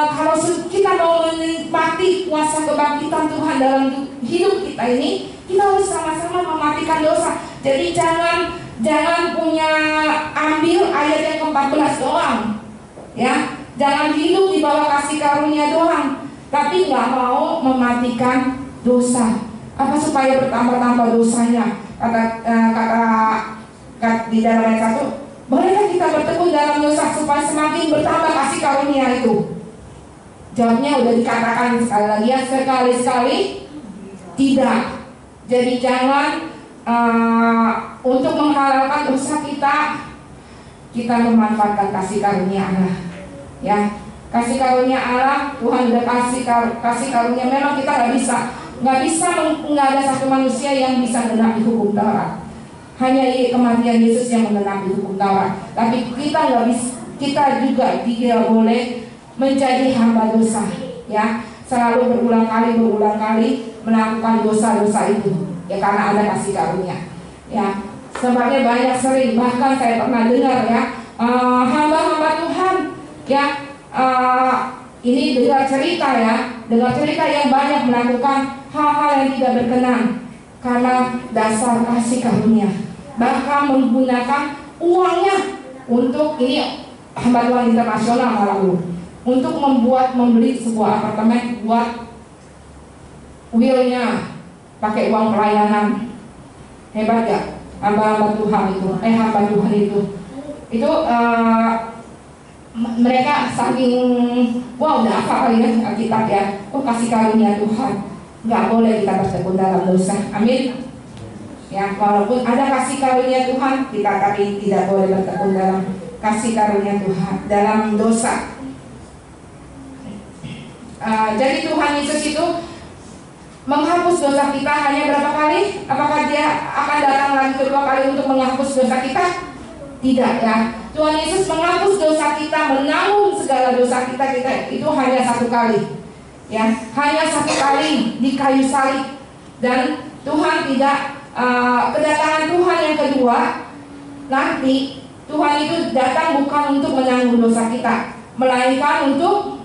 kalau kita mau menikmati kuasa kebangkitan Tuhan dalam hidup kita ini, kita harus sama-sama mematikan dosa. Jadi jangan punya ambil ayat yang ke-14 doang. Ya, jangan hidup di bawah kasih karunia doang, tapi nggak mau mematikan dosa. Apa supaya bertambah-tambah dosanya? Kata di dalam ayat 1, bolehkah kita bertekun dalam dosa supaya semakin bertambah kasih karunia itu? Jawabnya udah dikatakan sekali lagi ya, sekali-sekali tidak. Jadi jangan untuk menghalalkan dosa kita memanfaatkan kasih karunia Allah, ya. Kasih karunia Allah, Tuhan udah kasih karunia. Memang kita nggak ada satu manusia yang bisa menenapi hukum Taurat. Hanya kematian Yesus yang menenapi hukum Taurat. Tapi kita juga tidak boleh menjadi hamba dosa, ya. Selalu berulang kali melakukan dosa-dosa itu, ya, karena ada kasih karunia, ya. Sebabnya banyak sering, bahkan saya pernah dengar ya, hamba-hamba Tuhan, ya, ini dengar cerita yang banyak melakukan hal-hal yang tidak berkenan karena dasar kasih karunia, bahkan menggunakan uangnya untuk ini hamba Tuhan internasional lalu untuk membeli sebuah apartemen buat willnya pakai uang pelayanan. Hebat gak? Hamba Tuhan itu mereka saking udah hafal kali ya Alkitab ya. Oh, kasih karunia Tuhan, nggak boleh kita bertekun dalam dosa. Amin. Ya, walaupun ada kasih karunia Tuhan, kita tapi tidak boleh bertekun dalam kasih karunia Tuhan dalam dosa. Jadi Tuhan Yesus itu menghapus dosa kita hanya berapa kali? Apakah dia akan datang lagi kedua kali untuk menghapus dosa kita? Tidak, ya. Tuhan Yesus menghapus dosa kita, menanggung segala dosa kita itu hanya satu kali, ya. Hanya satu kali di kayu salib. Dan Tuhan tidak kedatangan Tuhan yang kedua nanti, Tuhan itu datang bukan untuk menanggung dosa kita, melainkan untuk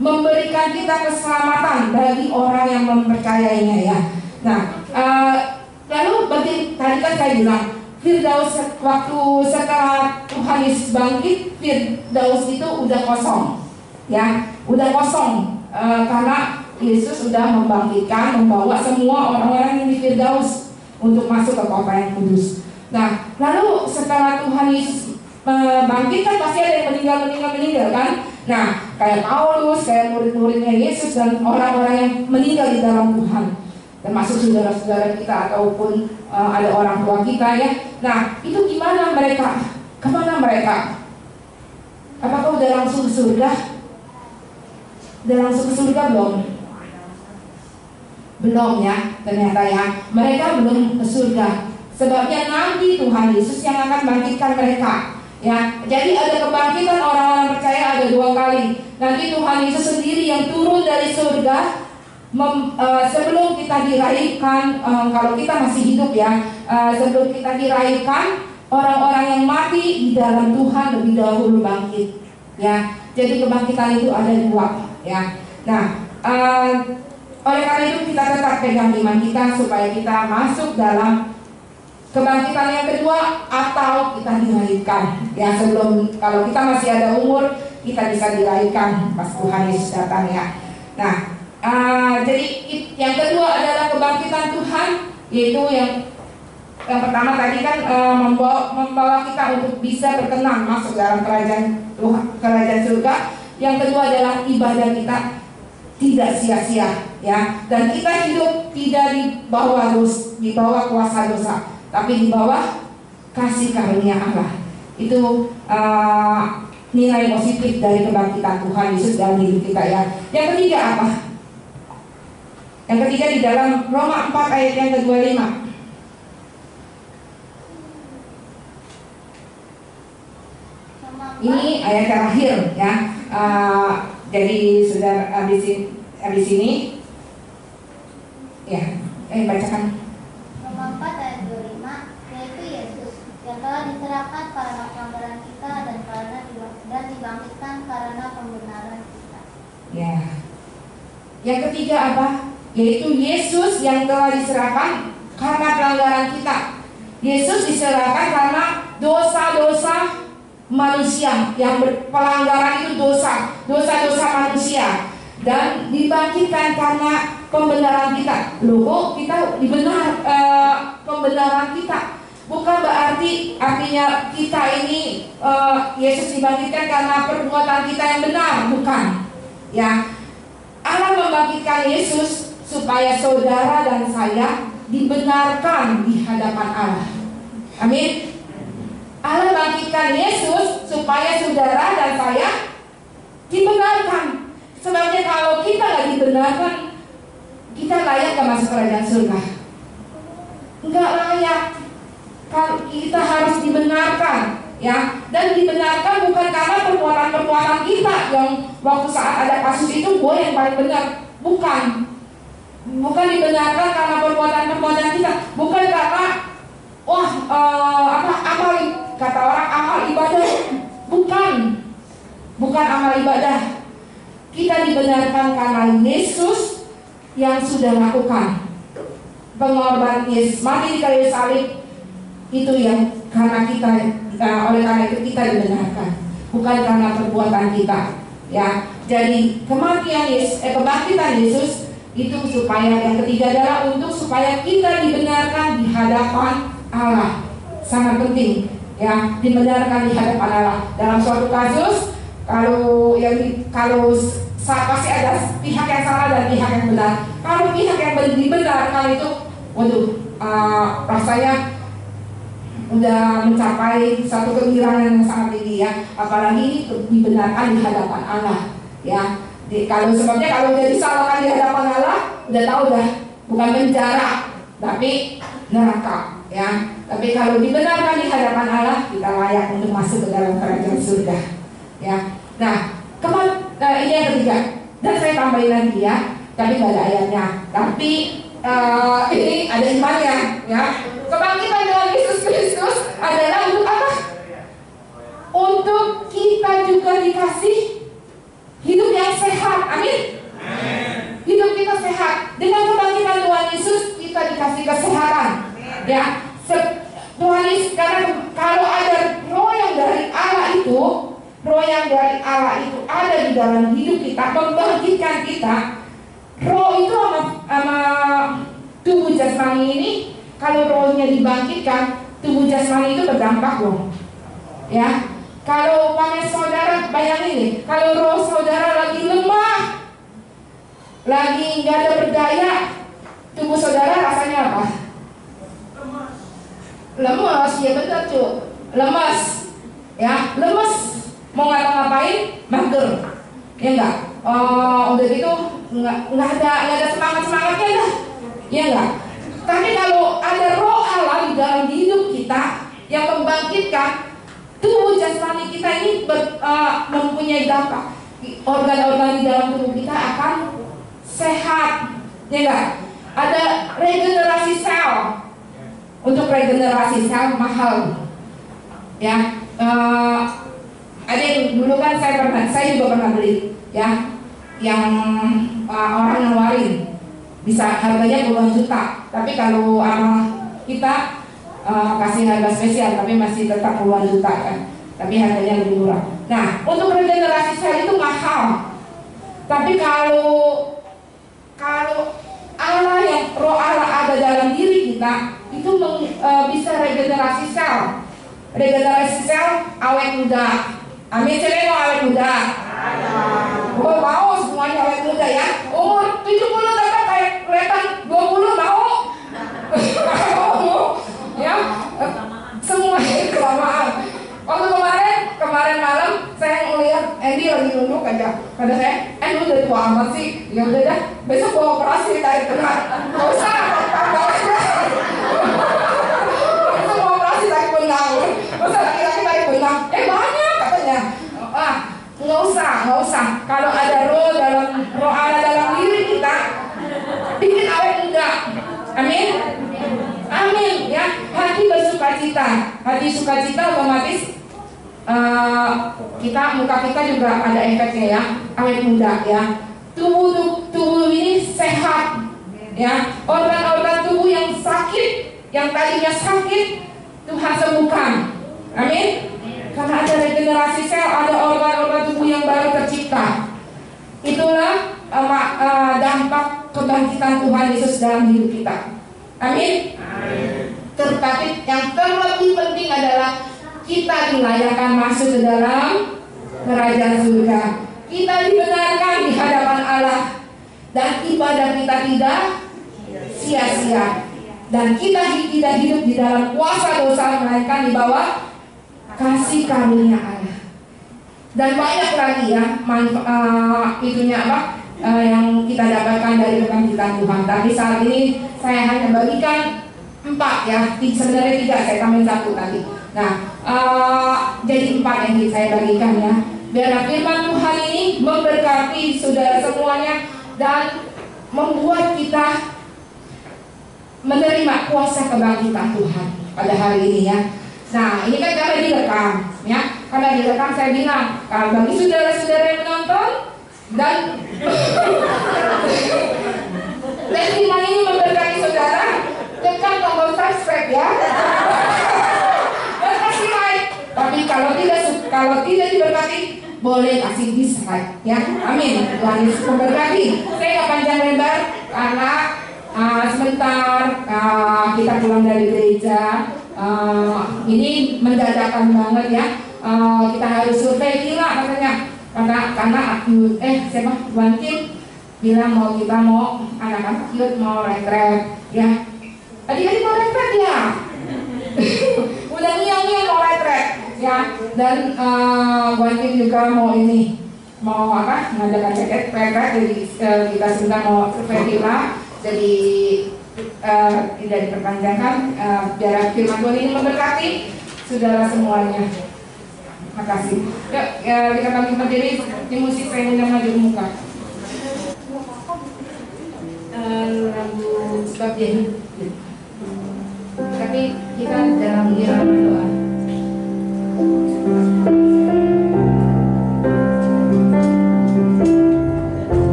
memberikan kita keselamatan bagi orang yang mempercayainya, ya. Nah, lalu tadi kan saya bilang Firdaus waktu setelah Tuhan Yesus bangkit, Firdaus itu udah kosong, ya, udah kosong karena Yesus sudah membangkitkan, membawa semua orang-orang yang di Firdaus untuk masuk ke kota yang kudus. Nah, lalu setelah Tuhan Yesus bangkit kan pasti ada yang meninggal kan? Nah, kayak Paulus, kayak murid-muridnya Yesus dan orang-orang yang meninggal di dalam Tuhan, termasuk saudara-saudara kita ataupun ada orang tua kita ya. Nah, itu gimana mereka? Kemana mereka? Apakah udah langsung ke surga? Udah langsung ke surga belum? Belum ya, ternyata ya. Mereka belum ke surga. Sebabnya nanti Tuhan Yesus yang akan bangkitkan mereka. Ya, jadi ada kebangkitan orang-orang percaya ada 2 kali. Nanti Tuhan Yesus sendiri yang turun dari surga sebelum kita dilahirkan, kalau kita masih hidup ya, sebelum kita dilahirkan, orang-orang yang mati di dalam Tuhan lebih dahulu bangkit. Ya, jadi kebangkitan itu ada 2 ya. Nah, oleh karena itu kita tetap pegang iman kita supaya kita masuk dalam kebangkitan yang kedua atau kita dilahirkan ya, sebelum, kalau kita masih ada umur kita bisa dilahirkan pas Tuhan Yesus datang ya. Nah, jadi yang kedua adalah kebangkitan Tuhan, yaitu yang pertama tadi kan membawa kita untuk bisa berkenan masuk dalam kerajaan Tuhan, kerajaan surga. Yang kedua adalah ibadah kita tidak sia-sia ya, dan kita hidup tidak di bawah kuasa dosa, tapi di bawah kasih karunia Allah. Itu nilai positif dari kebangkitan Tuhan Yesus dalam hidup kita ya. Yang ketiga apa? Yang ketiga di dalam Roma 4 ayat yang ke-25. Ini ayat terakhir ya. Jadi sudah habis ini ya, bacakan. Roma 4 ayat 25, yaitu Yesus yang telah diserahkan karena pelanggaran kita dan dibangkitkan karena pembenaran kita. Ya. Yang ketiga apa? Yaitu Yesus yang telah diserahkan karena pelanggaran kita. Yesus diserahkan karena dosa-dosa manusia, yang pelanggaran itu dosa-dosa manusia, dan dibangkitkan karena pembenaran kita. Loh, kita pembenaran kita bukan berarti artinya kita ini Yesus dibangkitkan karena perbuatan kita yang benar, bukan ya. Allah membangkitkan Yesus supaya saudara dan saya dibenarkan di hadapan Allah. Amin. Allah bangkitkan Yesus supaya saudara dan saya dibenarkan. Sebabnya kalau kita nggak dibenarkan, kita layak gak masuk kerajaan surga? Nggak layak. Kalau kita harus dibenarkan, ya, dan dibenarkan bukan karena perbuatan-perbuatan kita yang waktu saat ada kasus itu gue yang paling benar, bukan dibenarkan karena perbuatan-perbuatan kita, bukan karena amal, kata orang amal ibadah, bukan amal ibadah. Kita dibenarkan karena Yesus yang sudah lakukan pengorbanan Yesus mati di kayu salib, itu yang karena kita, oleh karena itu kita dibenarkan, bukan karena perbuatan kita ya. Jadi kematian Yesus, kebangkitan Yesus itu supaya, yang ketiga adalah untuk supaya kita dibenarkan di hadapan Allah. Sangat penting ya, dibenarkan di hadapan Allah. Dalam suatu kasus, kalau pasti ada pihak yang salah dan pihak yang benar. Kalau pihak yang dibenarkan itu, rasanya udah mencapai satu kegembiraan yang sangat tinggi ya. Apalagi dibenarkan di hadapan Allah ya. Sebabnya kalau udah disalahkan di hadapan Allah, udah tahu dah, bukan penjara tapi neraka ya. Tapi kalau dibenarkan di hadapan Allah, kita layak untuk masuk ke dalam kerajaan surga ya. Nah, ini yang ketiga, dan saya tambahin lagi ya, tapi nggak ada ayatnya. Tapi ini ada imannya ya. Kebangkitan dengan Yesus Kristus adalah untuk apa? Untuk kita juga dikasih hidup yang sehat. Amin. Hidup kita sehat. Dengan kebangkitan Tuhan Yesus kita dikasih kesehatan ya. Tuhan Yesus, karena kalau ada roh yang dari Allah itu, ada di dalam hidup kita, membangkitkan kita. Roh itu sama tubuh jasmani ini, kalau rohnya dibangkitkan, tubuh jasmani itu berdampak loh ya. Kalau umpamanya saudara, bayangin nih, kalau roh saudara lagi lemah, lagi nggak ada berdaya, tubuh saudara rasanya apa? Lemas, ya betul tuh, lemas, ya lemas, mau ngapa-ngapain, mager, ya enggak? Udah gitu nggak ada semangatnya dah, ya enggak? Tapi kalau ada roh Allah di dalam hidup kita yang membangkitkan, tubuh jasmani kita ini mempunyai dampak. Organ-organ di dalam tubuh kita akan sehat, ya enggak? Ada regenerasi sel. Untuk regenerasi sel mahal, ya. Ada yang dulu kan saya juga pernah beli, ya, yang orang nawarin bisa harganya puluhan juta. Tapi kalau kita kasih harga spesial, tapi masih tetap puluhan juta kan. Tapi harganya lebih murah. Nah, untuk regenerasi sel itu mahal. Tapi kalau Allah yang roh Allah ada dalam diri kita, itu bisa regenerasi sel. Regenerasi sel awet muda. Amin, saya mau awet muda. Oh, mau semuanya awet muda ya. Umur 70 tetap kayak kelihatan 20 mau. Ya. Semuanya kelamaan. Waktu kemarin malam saya ngelihat Andy lagi nunduk aja. Kata saya, lu udah tua amat sih. Ya udah dah, besok gua operasi tarik benang. Gak usah, besok gua operasi tarik benang. Gak usah laki-laki tarik benang. Banyak katanya. Nggak usah. Kalau ada roh Allah dalam diri kita, bikin awet muda. Amin. Amin ya. Hati bersukacita. Hati sukacita otomatis muka kita juga ada efeknya ya, awet muda ya. Tubuh ini sehat ya. Organ-organ tubuh yang sakit, yang tadinya sakit, Tuhan sembuhkan. Amin. Karena ada regenerasi sel, ada organ-organ tubuh yang baru tercipta. Itulah dampak kebangkitan Tuhan Yesus dalam hidup kita. Amin. Tetapi yang terlebih penting adalah kita dilayakkan masuk ke dalam kerajaan surga. Kita dibenarkan di hadapan Allah, dan ibadah kita tidak sia-sia. Dan kita tidak hidup di dalam kuasa dosa, melainkan di bawah kasih karunia Allah. Dan banyak lagi ya yang kita dapatkan dari kebangkitan Tuhan. Tapi saat ini saya hanya bagikan 4 ya, sebenarnya 3, saya tambahin 1 tadi. Nah, jadi 4 yang saya bagikan ya. Biar firman Tuhan ini memberkati saudara semuanya dan membuat kita menerima kuasa kebangkitan Tuhan pada hari ini ya. Nah, ini kan karena direkam ya. Karena direkam saya bilang, bagi saudara-saudara yang menonton dan firman ini memberkati saudara, tekan tombol subscribe ya. Dan kasih like. Tapi kalau tidak diberkati, boleh kasih dislike ya. Amin. Tuhan Yesus memberkati. Saya nggak panjang lebar karena sebentar kita pulang dari gereja. Ini mendadak banget ya. Kita harus survei gila katanya. Karena siapa Tuan Kim bilang kita mau anak-anak youth mau retret ya. Adik-adik mau retret ya. Udah ngiang-ngiang mau retret ya. Dan Tuan Kim juga mau ngadakan retret. Jadi kita sudah mau survei gila. Jadi tidak diperpanjangkan, biar firman Tuhan ini memberkati saudara semuanya. Terima kasih. Yuk, kita bangkit berdiri. Di musik saya undang maju ke muka. Lagu sebab dia hidup. Tapi kita dalam irama doa.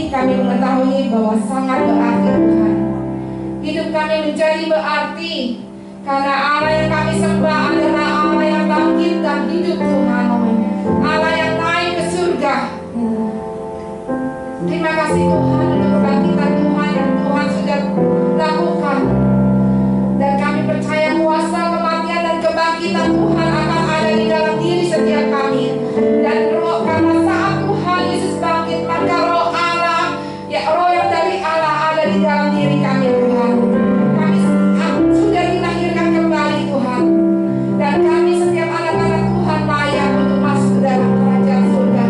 kami mengetahui bahwa sangat berarti Tuhan. Hidup kami menjadi berarti karena Allah yang kami sembah adalah Allah yang bangkit dan hidup Tuhan. Allah yang naik ke surga. Terima kasih Tuhan untuk kebangkitan Tuhan yang Tuhan sudah lakukan. Dan kami percaya kuasa kematian dan kebangkitan Tuhan akan ada di dalam diri setiap kami. Dan roh, karena saat Tuhan Yesus bangkit, maka roh Allah, ya roh yang dari Allah ada di dalam diri kami Tuhan. Kami sudah dilahirkan kembali Tuhan. Dan kami setiap anak-anak Tuhan layak untuk masuk ke dalam kerajaan surga.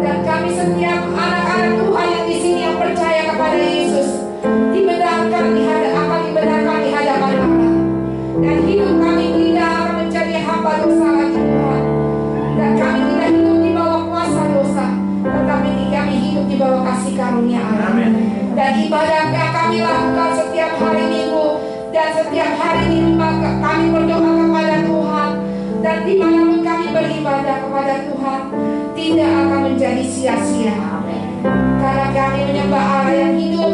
Dan kami setiap anak-anak Tuhan yang di sini yang percaya kepada Yesus dibenarkan di hadapan Allah. Dan hidup kami tidak akan menjadi hamba dosa lagi Tuhan. Dan kami tidak hidup di bawah kuasa dosa, tetapi kami hidup di bawah kasih karunia Allah. Dan ibadah yang kami lakukan setiap hari Minggu dan setiap hari di rumah kami berdoa kepada Tuhan. Dan dimanapun kami beribadah kepada Tuhan tidak akan menjadi sia-sia. Karena kami menyembah Allah yang hidup,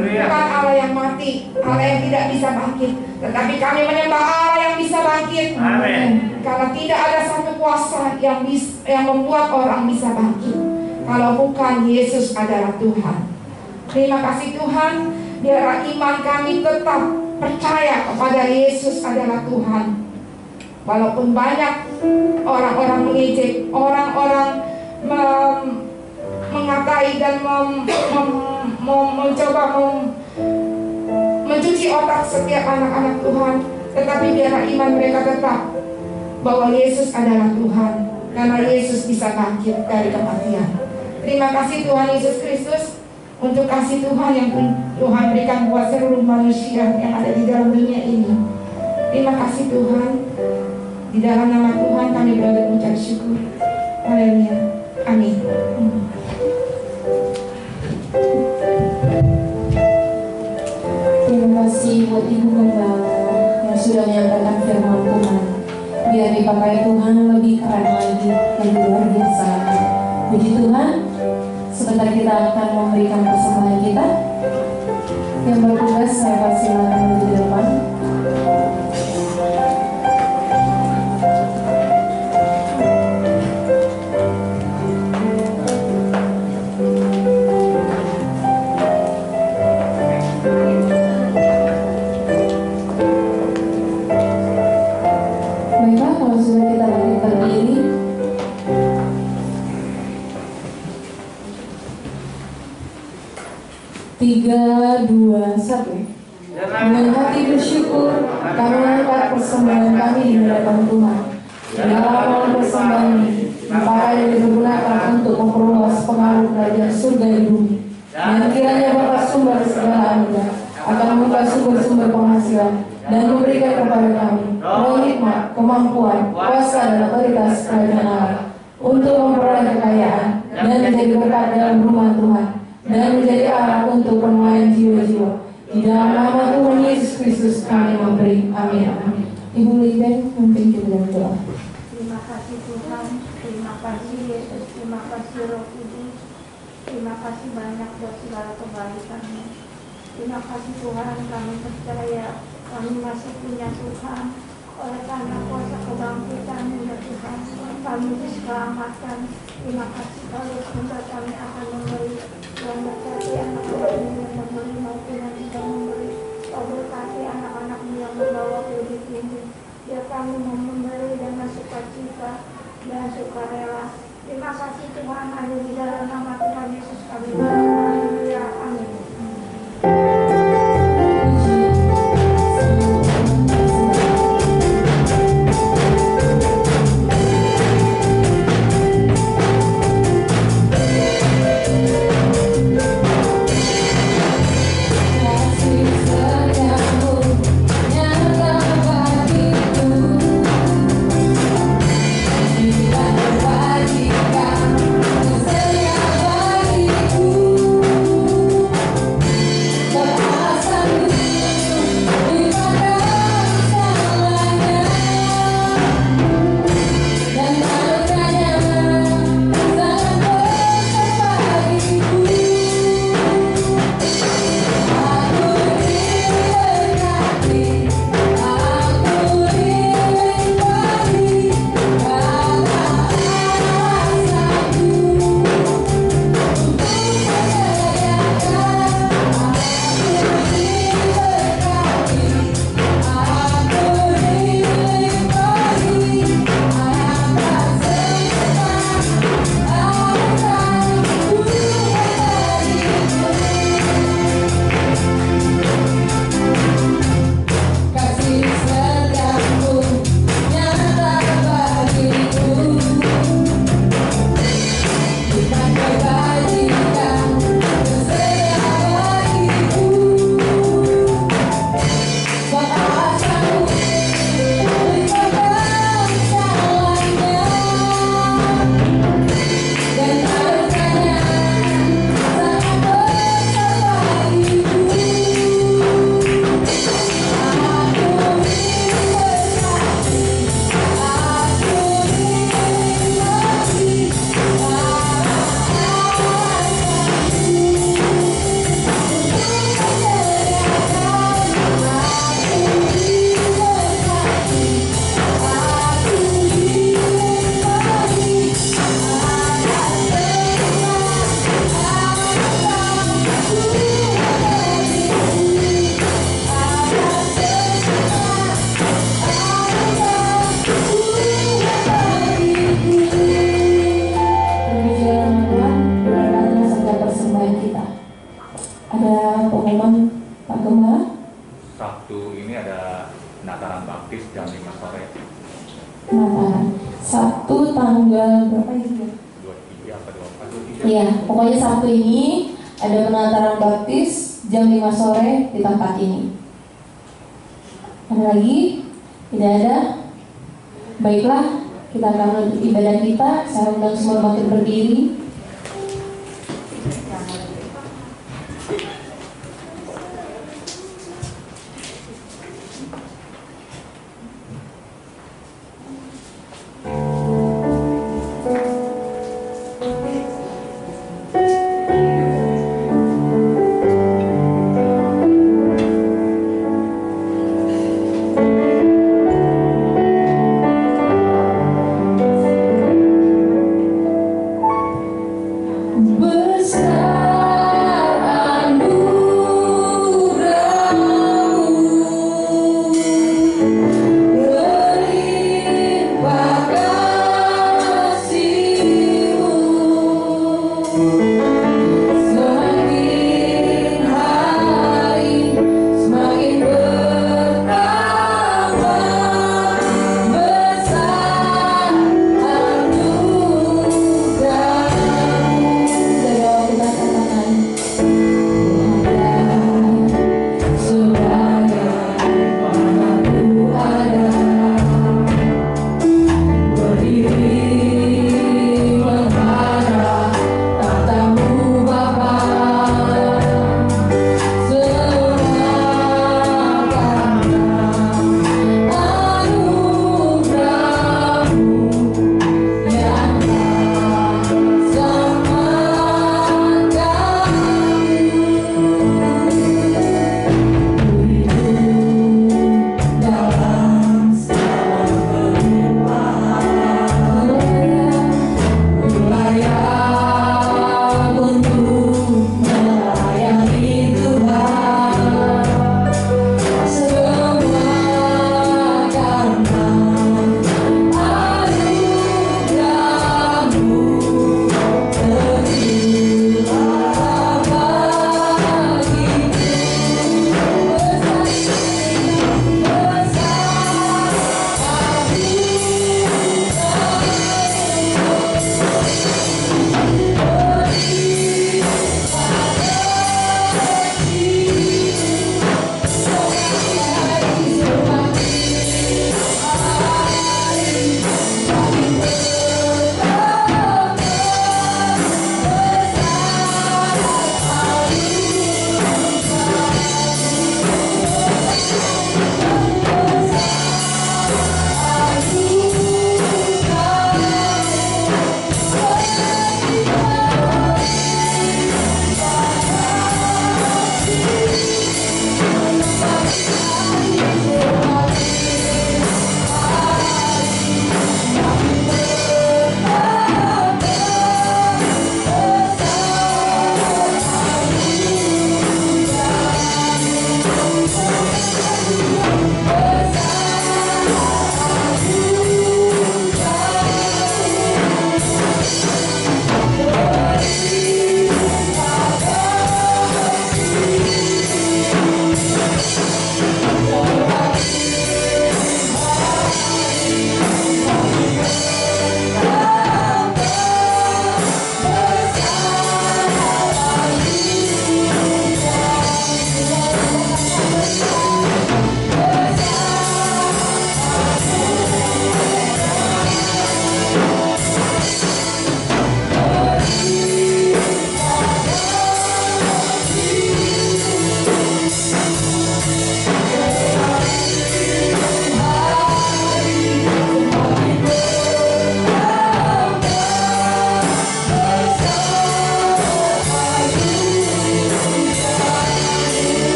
bukan Allah yang mati, Allah yang tidak bisa bangkit. Tetapi kami menyembah Allah yang bisa bangkit. Amin. Karena tidak ada satu kuasa yang membuat orang bisa bangkit kalau bukan Yesus adalah Tuhan. Terima kasih Tuhan, biar iman kami tetap percaya kepada Yesus adalah Tuhan. Walaupun banyak orang-orang mengejek, orang-orang mengatai dan mencoba mencuci otak setiap anak-anak Tuhan, tetapi biarlah iman mereka tetap bahwa Yesus adalah Tuhan, karena Yesus bisa bangkit dari kematian. Terima kasih Tuhan Yesus Kristus untuk kasih Tuhan yang Tuhan berikan buat seluruh manusia yang ada di dalam dunia ini. Terima kasih Tuhan. Di dalam nama Tuhan kami berdoa mengucap syukur. Haleluya. Amin. Terima kasih buat Ibu Gembala yang sudah menyampaikan firman Tuhan. Biar dipakai Tuhan lebih keren lagi, lebih luar biasa. Puji Tuhan. Sebentar kita akan memberikan persembahan kita. Yang bertugas saya persilakan menuju ke depan. Baiklah, kalau sudah kita bangkit berdiri. 3, 2, 1. Dengan hati bersyukur kami mengangkat persembahan kami di hadapan Tuhan. Dalam persembahan ini dipakai dan digunakan untuk memperluas pengaruh kerajaan surga di bumi. Dan kiranya Bapa sumber segala anugerah akan membuka sumber-sumber penghasilan dan memberikan kepada kami roh hikmat, kemampuan, kuasa dan otoritas kerajaan Allah untuk memperoleh kekayaan dan menjadi berkat dalam rumah Tuhan dan menjadi alat untuk penuaian jiwa-jiwa. Di dalam nama Tuhan Yesus Kristus kami memberi. Amin. Amin. Ibu Liben memimpin kita dalam doa. Terima kasih Tuhan, terima kasih Yesus, terima kasih Roh Kudus, terima kasih banyak buat segala kebaikan-Mu. Terima kasih Tuhan, kami percaya kami masih punya Tuhan. Oleh karena kuasa kebangkitan-Mu ya Tuhan, kami diselamatkan. Terima kasih kalau sebentar kami akan memberi yang berkati anak-anak-Mu yang memberi maupun yang tidak memberi. Kau berkati anak-anak-Mu yang membawa lebih tinggi. Biar kami mau memberi dengan sukacita dan sukarela. Terima kasih Tuhan, hanya di dalam nama Tuhan Yesus kami berdoa. Haleluya. Amin. Bagiku Sabtu tanggal berapa itu? 23 apa 24? Iya, pokoknya Sabtu ini ada penataran baptis jam 5 sore di tempat ini. Ada lagi? Tidak ada? Baiklah, kita akan menutup ibadah kita. Saya undang semua bangkit berdiri.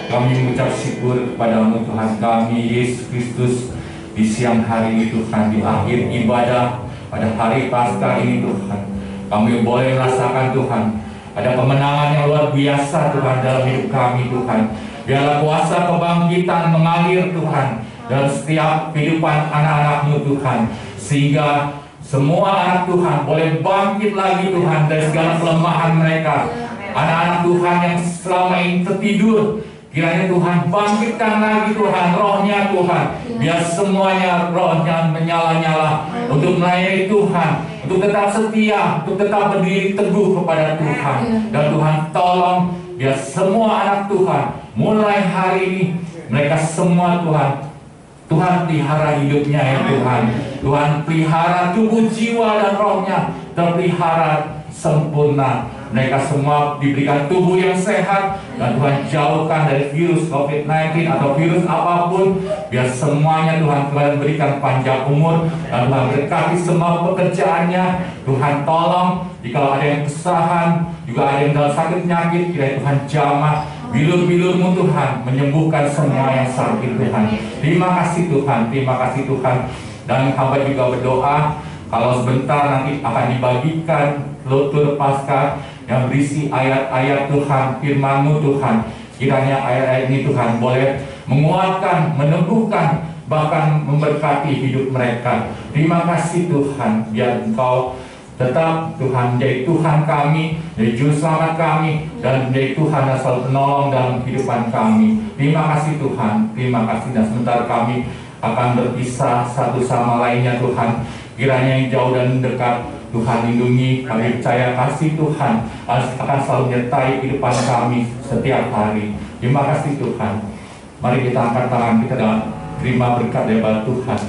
Kami mengucap syukur kepadamu Tuhan kami, Yesus Kristus, di siang hari ini Tuhan, di akhir ibadah pada hari Paskah ini Tuhan. Kami boleh merasakan Tuhan, ada kemenangan yang luar biasa Tuhan dalam hidup kami Tuhan. Biarlah kuasa kebangkitan mengalir Tuhan dalam setiap kehidupan anak-anak-Mu Tuhan, sehingga semua anak Tuhan boleh bangkit lagi Tuhan dari segala kelemahan mereka. Anak-anak Tuhan yang selama ini tertidur, kiranya Tuhan bangkitkan lagi Tuhan rohnya Tuhan. Biar semuanya rohnya menyala-nyala untuk melayani Tuhan, untuk tetap setia, untuk tetap berdiri teguh kepada Tuhan. Dan Tuhan tolong biar semua anak Tuhan mulai hari ini mereka semua Tuhan pelihara hidupnya ya Tuhan. Tuhan pelihara tubuh, jiwa, dan rohnya terpelihara sempurna. Mereka semua diberikan tubuh yang sehat, dan Tuhan jauhkan dari virus COVID-19 atau virus apapun. Biar semuanya Tuhan berikan panjang umur, dan Tuhan berkati semua pekerjaannya. Tuhan tolong jika ada yang kesusahan, juga ada yang dalam sakit penyakit, kiranya Tuhan jamah bilur-bilur-Mu Tuhan, menyembuhkan semua yang sakit Tuhan. Terima kasih Tuhan, terima kasih Tuhan. Dan hamba juga berdoa, kalau sebentar nanti akan dibagikan Lutur Paskah yang berisi ayat-ayat Tuhan, firman-Mu Tuhan. Kiranya ayat-ayat ini Tuhan boleh menguatkan, meneguhkan, bahkan memberkati hidup mereka. Terima kasih Tuhan, biar Engkau tetap Tuhan menjadi Tuhan kami, menjadi juru selamat kami, dan menjadi Tuhan yang selalu penolong dalam kehidupan kami. Terima kasih Tuhan, terima kasih. Dan sebentar kami akan berpisah satu sama lainnya Tuhan. Kiranya yang jauh dan dekat Tuhan lindungi. Kami percaya kasih Tuhan akan selalu menyertai kehidupan kami setiap hari. Terima kasih Tuhan. Mari kita angkat tangan kita dan terima berkat dari Tuhan.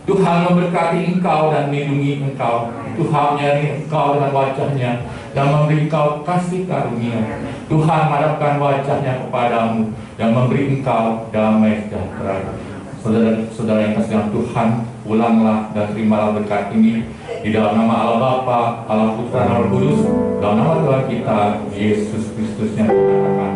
Tuhan memberkati engkau dan melindungi engkau. Tuhan menyertai engkau dengan wajahnya dan memberi engkau kasih karunia. Tuhan menghadapkan wajahnya kepadamu dan memberi engkau damai sejahtera. Saudara-saudara yang kasih dalam Tuhan, pulanglah dan terimalah berkat ini di dalam nama Allah Bapa, Allah Putra, dan Allah Kudus, dalam nama Tuhan kita Yesus Kristus yang dikatakan.